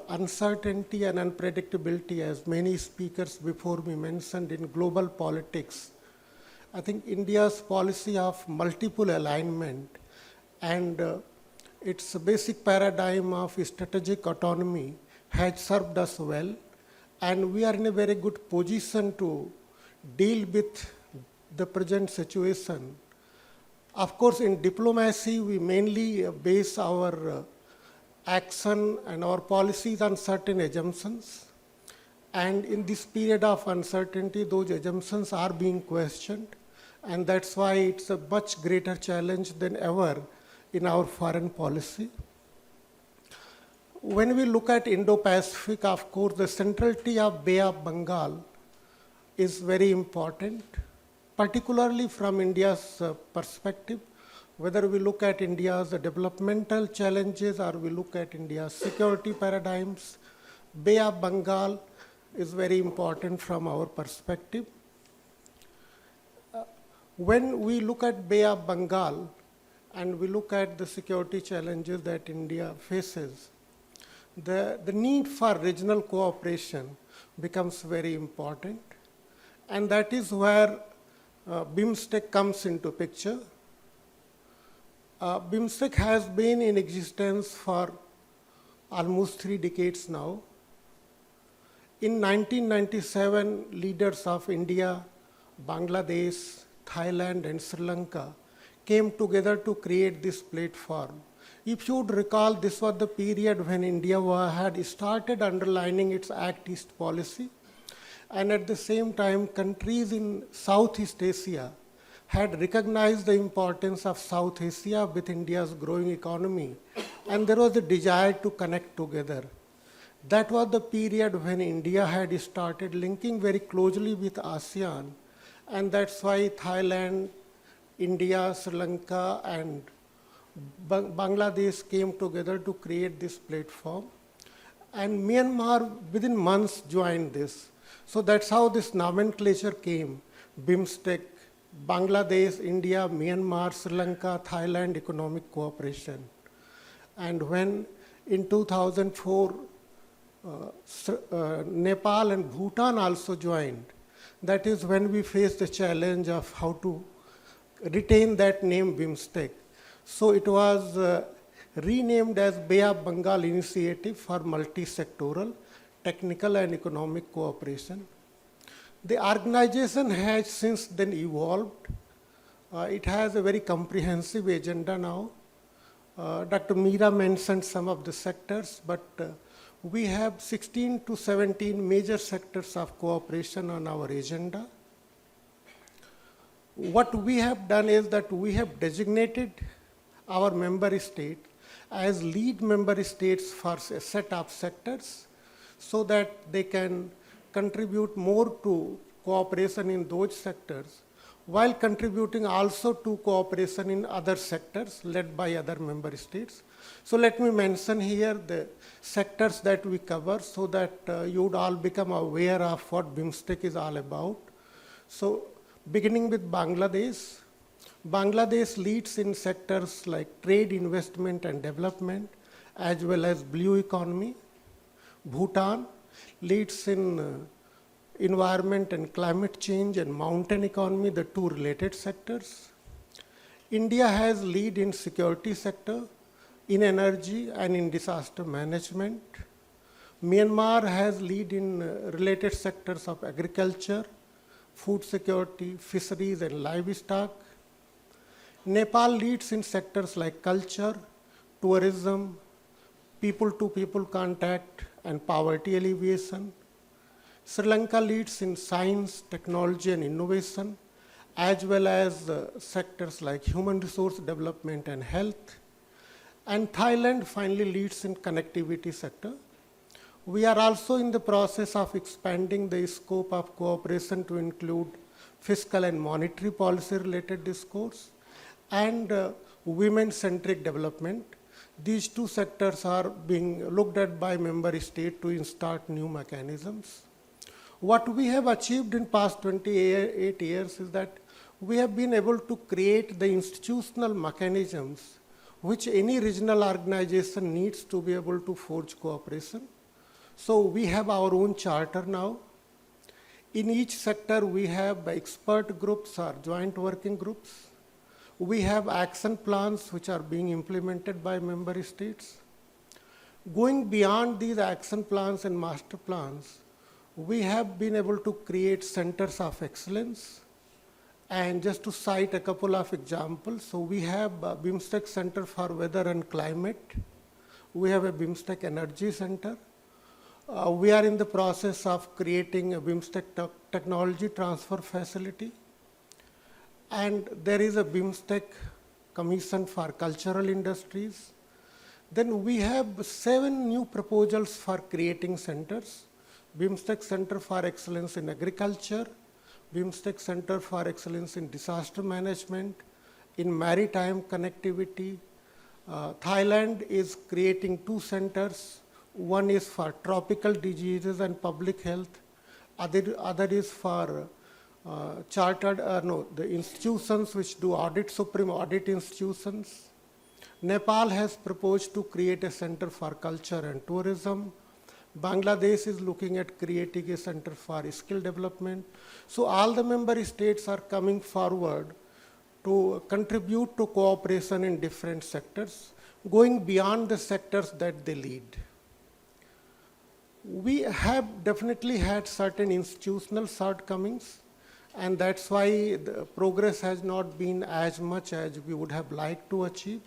uncertainty and unpredictability, as many speakers before me mentioned in global politics, I think India's policy of multiple alignment and its basic paradigm of strategic autonomy has served us well, and we are in a very good position to deal with the present situation. Of course, in diplomacy, we mainly base our action and our policies on certain assumptions. And in this period of uncertainty, those assumptions are being questioned. And that's why it's a much greater challenge than ever in our foreign policy. When we look at Indo-Pacific, of course, the centrality of Bay of Bengal is very important, particularly from India's perspective. Whether we look at India's developmental challenges or we look at India's security paradigms, Bay of Bengal is very important from our perspective. When we look at Bay of Bengal and we look at the security challenges that India faces, the need for regional cooperation becomes very important. And that is where BIMSTEC comes into picture. BIMSTEC has been in existence for almost 3 decades now. In 1997, leaders of India, Bangladesh, Thailand, and Sri Lanka came together to create this platform. If you would recall, this was the period when India had started underlining its Act East policy, and at the same time, countries in Southeast Asia had recognized the importance of South Asia with India's growing economy and there was a desire to connect together. That was the period when India had started linking very closely with ASEAN, and that's why Thailand, India, Sri Lanka, and Bangladesh came together to create this platform. And Myanmar, within months, joined this. So that's how this nomenclature came: BIMSTEC, Bangladesh, India, Myanmar, Sri Lanka, Thailand Economic Cooperation. And when in 2004, Nepal and Bhutan also joined, that is when we faced the challenge of how to retain that name BIMSTEC. So it was renamed as Bay of Bengal Initiative for Multi-Sectoral, Technical and Economic Cooperation. The organization has since then evolved. It has a very comprehensive agenda now. Dr. Meera mentioned some of the sectors, but we have 16 to 17 major sectors of cooperation on our agenda. What we have done is that we have designated our member state as lead member states for a set of sectors so that they can contribute more to cooperation in those sectors while contributing also to cooperation in other sectors led by other member states. So let me mention here the sectors that we cover so that you would all become aware of what BIMSTEC is all about. So beginning with Bangladesh, Bangladesh leads in sectors like trade, investment and development, as well as blue economy. Bhutan leads in environment and climate change and mountain economy, the two related sectors. India has lead in security sector, in energy and in disaster management. Myanmar has lead in related sectors of agriculture, food security, fisheries and livestock. Nepal leads in sectors like culture, tourism, people-to-people contact and poverty alleviation. Sri Lanka leads in science, technology and innovation, as well as sectors like human resource development and health. And Thailand finally leads in connectivity sector. We are also in the process of expanding the scope of cooperation to include fiscal and monetary policy related discourse and women-centric development. These two sectors are being looked at by member state to start new mechanisms. What we have achieved in past 28 years is that we have been able to create the institutional mechanisms which any regional organization needs to be able to forge cooperation. So we have our own charter now. In each sector we have expert groups or joint working groups. We have action plans which are being implemented by member states. Going beyond these action plans and master plans, we have been able to create centers of excellence. And just to cite a couple of examples, so we have a BIMSTEC Center for Weather and Climate. We have a BIMSTEC Energy Center. We are in the process of creating a BIMSTEC Technology Transfer Facility. And there is a BIMSTEC Commission for Cultural Industries. Then we have 7 new proposals for creating centers. BIMSTEC Center for Excellence in Agriculture, BIMSTEC Center for Excellence in Disaster Management, in Maritime Connectivity. Thailand is creating 2 centers. One is for tropical diseases and public health. Other is for the institutions which do audit, supreme audit institutions. Nepal has proposed to create a center for culture and tourism. Bangladesh is looking at creating a center for skill development. So all the member states are coming forward to contribute to cooperation in different sectors, going beyond the sectors that they lead. We have definitely had certain institutional shortcomings, and that's why the progress has not been as much as we would have liked to achieve.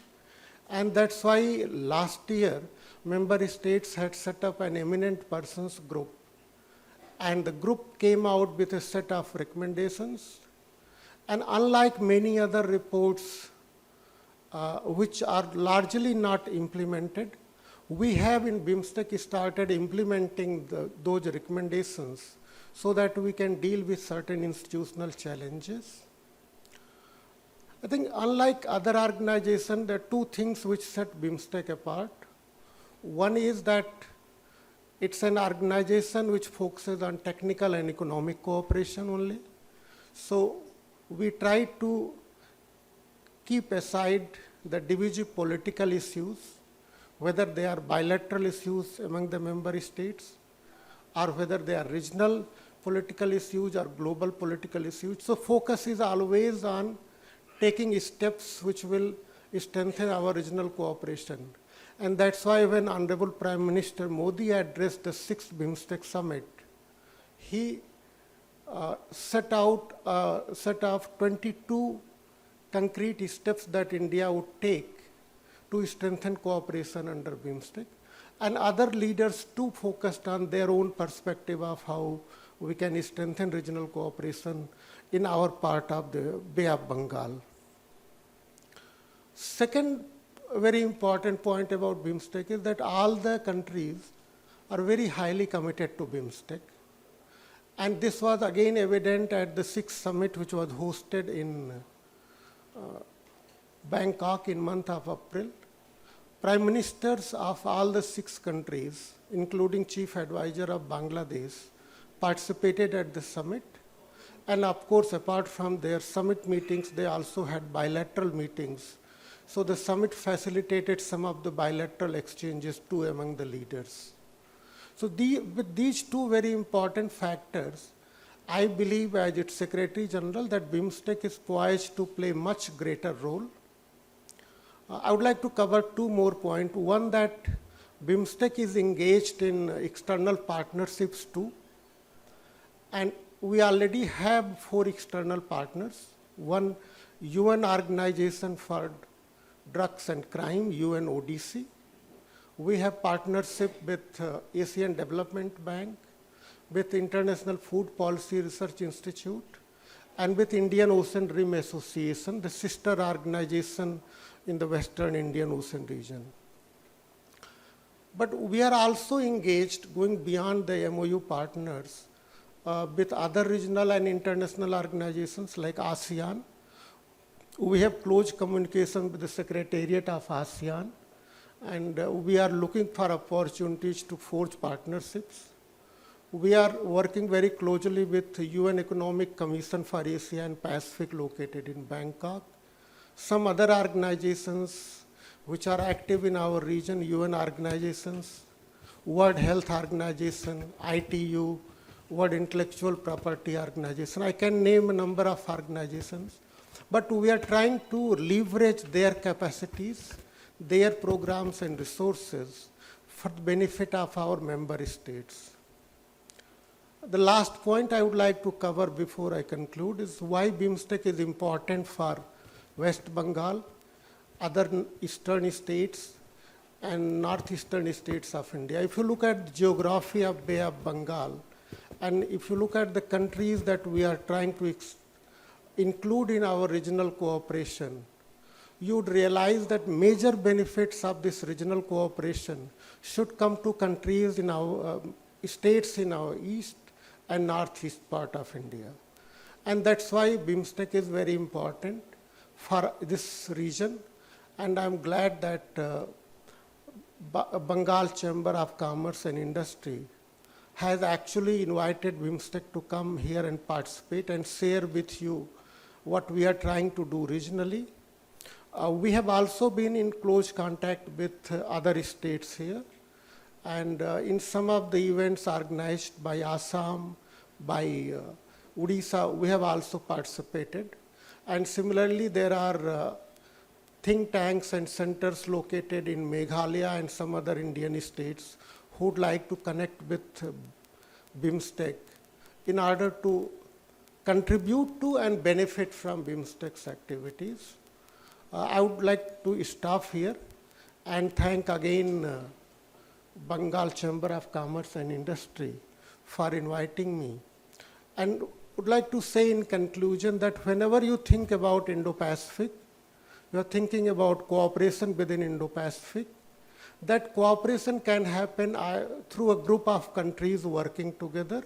And that's why last year, member states had set up an eminent persons group. And the group came out with a set of recommendations. And unlike many other reports which are largely not implemented. We have in BIMSTEC started implementing those recommendations so that we can deal with certain institutional challenges. I think unlike other organizations, there are two things which set BIMSTEC apart. One is that it's an organization which focuses on technical and economic cooperation only. So we try to keep aside the divisive political issues, whether they are bilateral issues among the member states or whether they are regional political issues or global political issues. So focus is always on taking steps which will strengthen our regional cooperation. And that's why when Honorable Prime Minister Modi addressed the 6th BIMSTEC Summit, he set off 22 concrete steps that India would take to strengthen cooperation under BIMSTEC. And other leaders too focused on their own perspective of how we can strengthen regional cooperation in our part of the Bay of Bengal. Second very important point about BIMSTEC is that all the countries are very highly committed to BIMSTEC. And this was again evident at the 6th summit which was hosted in Bangkok in month of April. Prime ministers of all the 6 countries, including Chief Advisor of Bangladesh, participated at the summit. And of course, apart from their summit meetings, they also had bilateral meetings. So the summit facilitated some of the bilateral exchanges too among the leaders. So with these two very important factors, I believe as its Secretary General that BIMSTEC is poised to play much greater role. I would like to cover 2 more points. One, that BIMSTEC is engaged in external partnerships too. And we already have 4 external partners. One, UN Organization for Drugs and Crime, UNODC. We have partnership with Asian Development Bank, with International Food Policy Research Institute, and with Indian Ocean Rim Association, the sister organization in the Western Indian Ocean region. But we are also engaged, going beyond the MOU partners, with other regional and international organizations like ASEAN. We have close communication with the Secretariat of ASEAN, and we are looking for opportunities to forge partnerships. We are working very closely with the UN Economic Commission for Asia and Pacific located in Bangkok. Some other organizations which are active in our region, UN organizations, World Health Organization, ITU, World Intellectual Property Organization. I can name a number of organizations, but we are trying to leverage their capacities, their programs and resources for the benefit of our member states. The last point I would like to cover before I conclude is why BIMSTEC is important for West Bengal, other eastern states, and northeastern states of India. If you look at the geography of Bay of Bengal, and if you look at the countries that we are trying to include in our regional cooperation, you would realize that major benefits of this regional cooperation should come to countries in our states in our east and northeast part of India. And that's why BIMSTEC is very important for this region. And I'm glad that Bengal Chamber of Commerce and Industry has actually invited BIMSTEC to come here and participate and share with you what we are trying to do regionally. We have also been in close contact with other states here. And in some of the events organized by Assam, by Odisha, we have also participated. And similarly, there are think tanks and centers located in Meghalaya and some other Indian states who would like to connect with BIMSTEC in order to contribute to and benefit from BIMSTEC's activities. I would like to stop here and thank again Bengal Chamber of Commerce and Industry for inviting me. And would like to say in conclusion that whenever you think about Indo-Pacific, we are thinking about cooperation within Indo-Pacific. That cooperation can happen through a group of countries working together,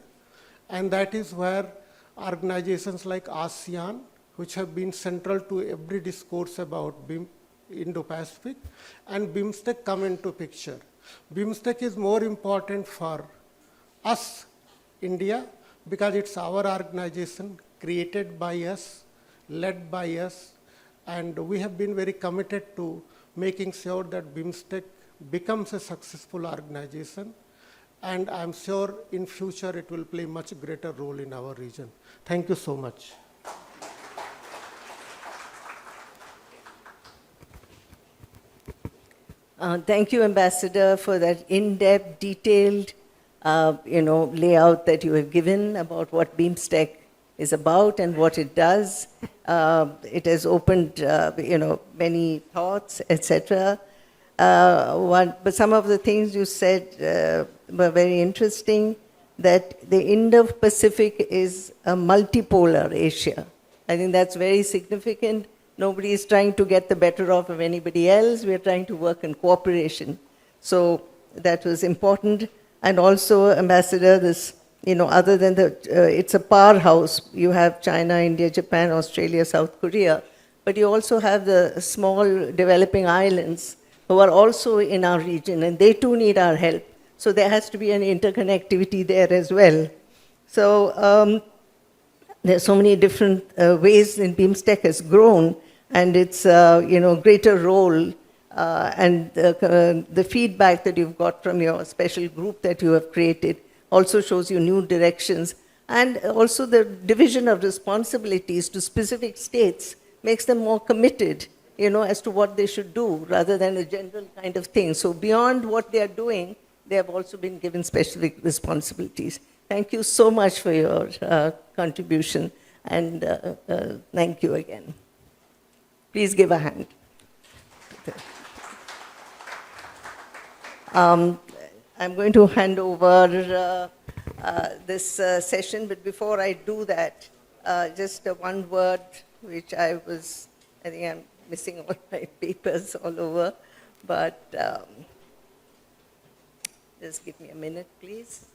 and that is where organizations like ASEAN, which have been central to every discourse about Indo-Pacific, and BIMSTEC come into picture. BIMSTEC is more important for us, India, because it's our organization, created by us, led by us, and we have been very committed to making sure that BIMSTEC becomes a successful organization, and I'm sure in future it will play much greater role in our region. Thank you so much. Thank you, Ambassador, for that in-depth, detailed, layout that you have given about what BIMSTEC is about and what it does. It has opened, many thoughts, etc. But some of the things you said were very interesting, that the Indo-Pacific is a multipolar Asia. I think that's very significant. Nobody is trying to get the better of anybody else. We are trying to work in cooperation. So that was important. And also, Ambassador, this, other than it's a powerhouse. You have China, India, Japan, Australia, South Korea. But you also have the small developing islands who are also in our region, and they too need our help. So there has to be an interconnectivity there as well. So there's so many different ways in BIMSTEC has grown, and its greater role and the feedback that you've got from your special group that you have created also shows you new directions, and also the division of responsibilities to specific states makes them more committed, as to what they should do rather than a general kind of thing. So beyond what they are doing, they have also been given specific responsibilities. Thank you so much for your contribution, and thank you again. Please give a hand. I'm going to hand over this session, but before I do that, just one word which I think I'm missing all my papers all over, but just give me a minute, please.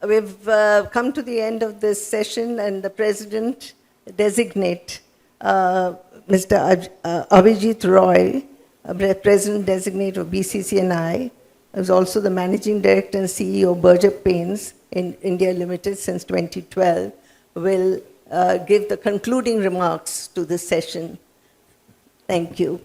We've come to the end of this session, and the President-designate, Mr. Abhijit Roy, President-designate of BCCNI, is also the Managing Director and CEO of Berger Paints in India Limited since 2012, will give the concluding remarks to this session. Thank you.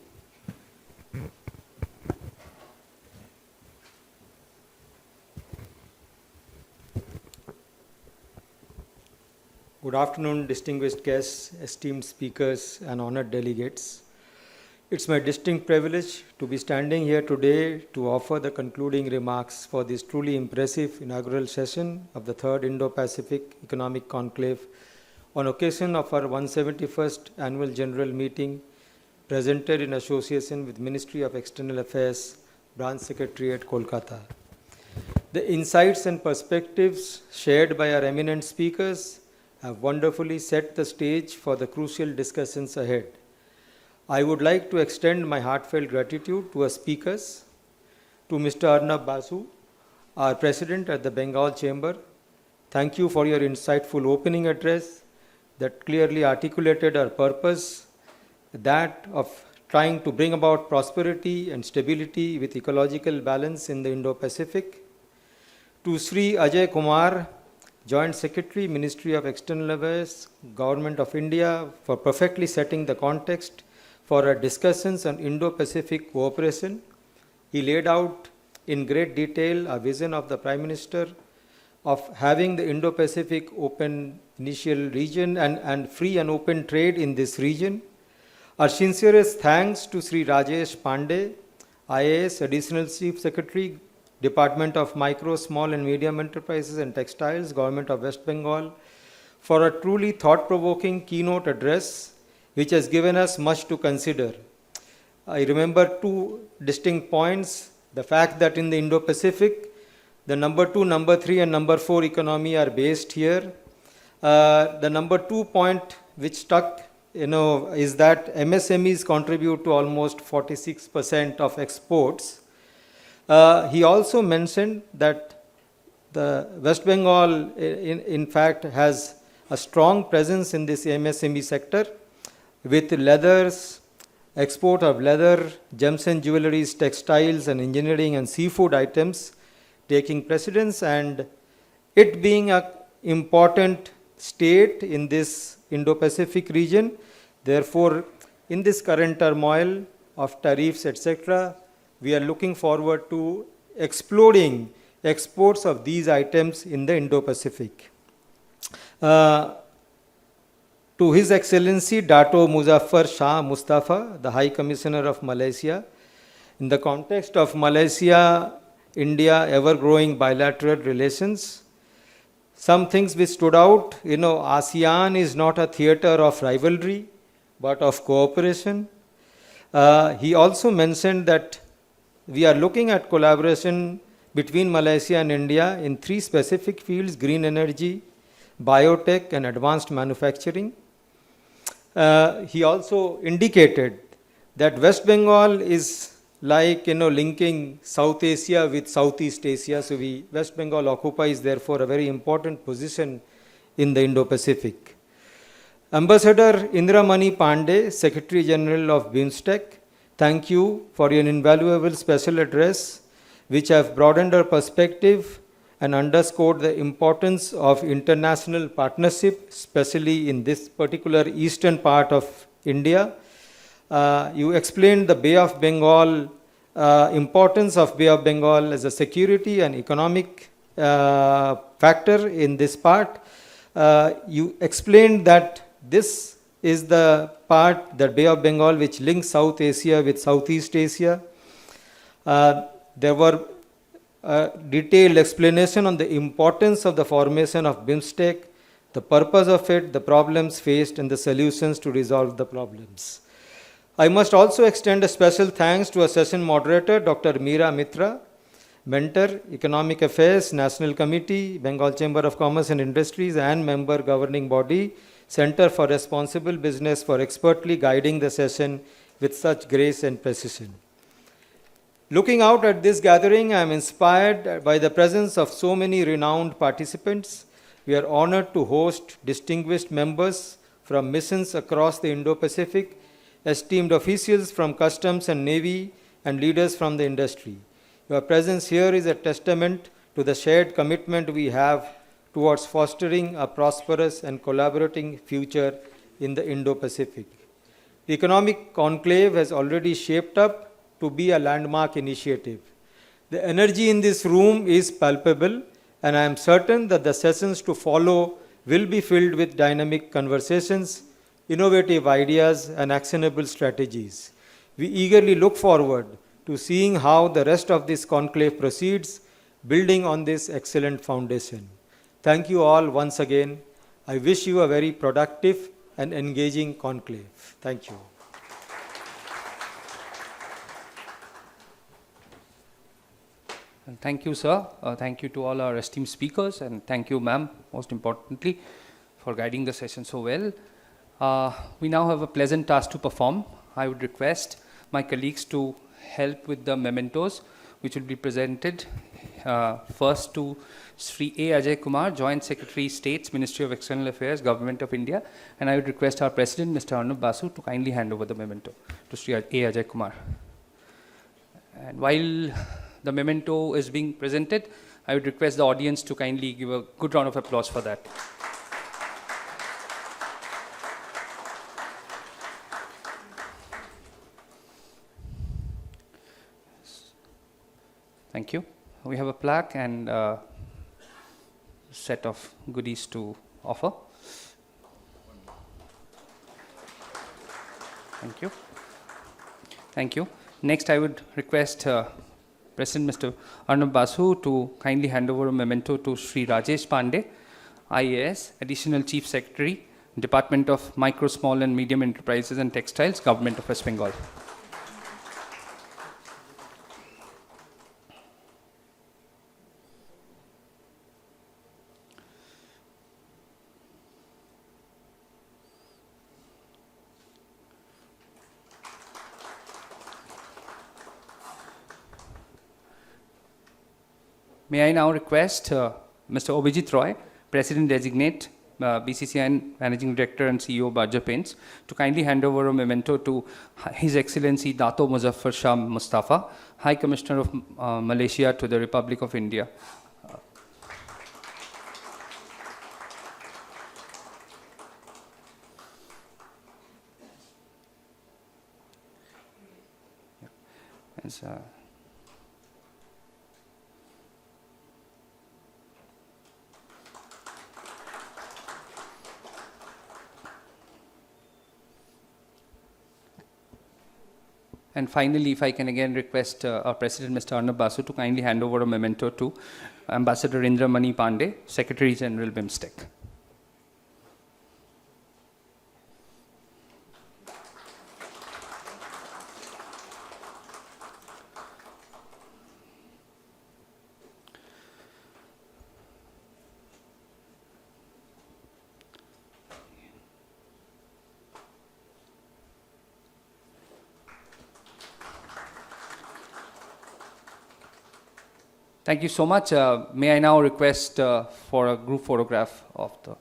Good afternoon, distinguished guests, esteemed speakers, and honored delegates. It's my distinct privilege to be standing here today to offer the concluding remarks for this truly impressive inaugural session of the Third Indo-Pacific Economic Conclave on occasion of our 171st Annual General Meeting, presented in association with Ministry of External Affairs, Branch Secretariat, Kolkata. The insights and perspectives shared by our eminent speakers have wonderfully set the stage for the crucial discussions ahead. I would like to extend my heartfelt gratitude to our speakers, to Mr. Arnab Basu, our President at the Bengal Chamber. Thank you for your insightful opening address that clearly articulated our purpose, that of trying to bring about prosperity and stability with ecological balance in the Indo-Pacific. To Sri Ajay Kumar, Joint Secretary, Ministry of External Affairs, Government of India, for perfectly setting the context for our discussions on Indo-Pacific cooperation. He laid out in great detail a vision of the Prime Minister of having the Indo-Pacific open initial region and free and open trade in this region. Our sincerest thanks to Sri Rajesh Pandey, IAS, Additional Chief Secretary, Department of Micro, Small and Medium Enterprises and Textiles, Government of West Bengal, for a truly thought-provoking keynote address, which has given us much to consider. I remember two distinct points: the fact that in the Indo-Pacific, the number 2, number 3, and number 4 economy are based here. The number 2 point which stuck, is that MSMEs contribute to almost 46% of exports. He also mentioned that the West Bengal, in fact, has a strong presence in this MSME sector with leathers, export of leather, gems and jewelries, textiles and engineering and seafood items taking precedence, and it being an important state in this Indo-Pacific region. Therefore, in this current turmoil of tariffs, etc., we are looking forward to exploring exports of these items in the Indo-Pacific. To His Excellency Dato Muzaffar Shah Mustafa, the High Commissioner of Malaysia, in the context of Malaysia-India ever-growing bilateral relations, some things which stood out, ASEAN is not a theater of rivalry, but of cooperation. He also mentioned that we are looking at collaboration between Malaysia and India in 3 specific fields: green energy, biotech, and advanced manufacturing. He also indicated that West Bengal is like, linking South Asia with Southeast Asia. So West Bengal occupies, therefore, a very important position in the Indo-Pacific. Ambassador Indramani Pandey, Secretary General of BIMSTEC, thank you for your invaluable special address, which have broadened our perspective and underscored the importance of international partnership, especially in this particular eastern part of India. You explained the Bay of Bengal, importance of Bay of Bengal as a security and economic factor in this part. You explained that this is the part, the Bay of Bengal, which links South Asia with Southeast Asia. There were detailed explanation on the importance of the formation of BIMSTEC, the purpose of it, the problems faced, and the solutions to resolve the problems. I must also extend a special thanks to a session moderator, Dr. Meera Mitra, mentor, Economic Affairs, National Committee, Bengal Chamber of Commerce and Industries, and member governing body, Center for Responsible Business, for expertly guiding the session with such grace and precision. Looking out at this gathering, I am inspired by the presence of so many renowned participants. We are honored to host distinguished members from missions across the Indo-Pacific, esteemed officials from Customs and Navy, and leaders from the industry. Your presence here is a testament to the shared commitment we have towards fostering a prosperous and collaborating future in the Indo-Pacific. The Economic Conclave has already shaped up to be a landmark initiative. The energy in this room is palpable, and I am certain that the sessions to follow will be filled with dynamic conversations, innovative ideas, and actionable strategies. We eagerly look forward to seeing how the rest of this conclave proceeds, building on this excellent foundation. Thank you all once again. I wish you a very productive and engaging conclave. Thank you. And thank you, sir. Thank you to all our esteemed speakers, and thank you, ma'am, most importantly, for guiding the session so well. We now have a pleasant task to perform. I would request my colleagues to help with the mementos, which will be presented first to Sri A. Ajay Kumar, Joint Secretary, States, Ministry of External Affairs, Government of India, and I would request our President, Mr. Arnab Basu, to kindly hand over the memento to Sri A. Ajay Kumar. And while the memento is being presented, I would request the audience to kindly give a good round of applause for that. Thank you. We have a plaque and a set of goodies to offer. Thank you. Thank you. Next, I would request President Mr. Arnab Basu to kindly hand over a memento to Sri Rajesh Pandey, IAS, Additional Chief Secretary, Department of Micro, Small and Medium Enterprises and Textiles, Government of West Bengal. May I now request Mr. Obijit Roy, President-designate, BCCI and Managing Director and CEO, Berger Paints, to kindly hand over a memento to His Excellency Dato Muzaffar Shah Mustafa, High Commissioner of Malaysia to the Republic of India. Yes, and finally, if I can again request our President, Mr. Arnab Basu, to kindly hand over a memento to Ambassador Indra Mani Pandey, Secretary General BIMSTEC. Thank you so much. May I now request for a group photograph of the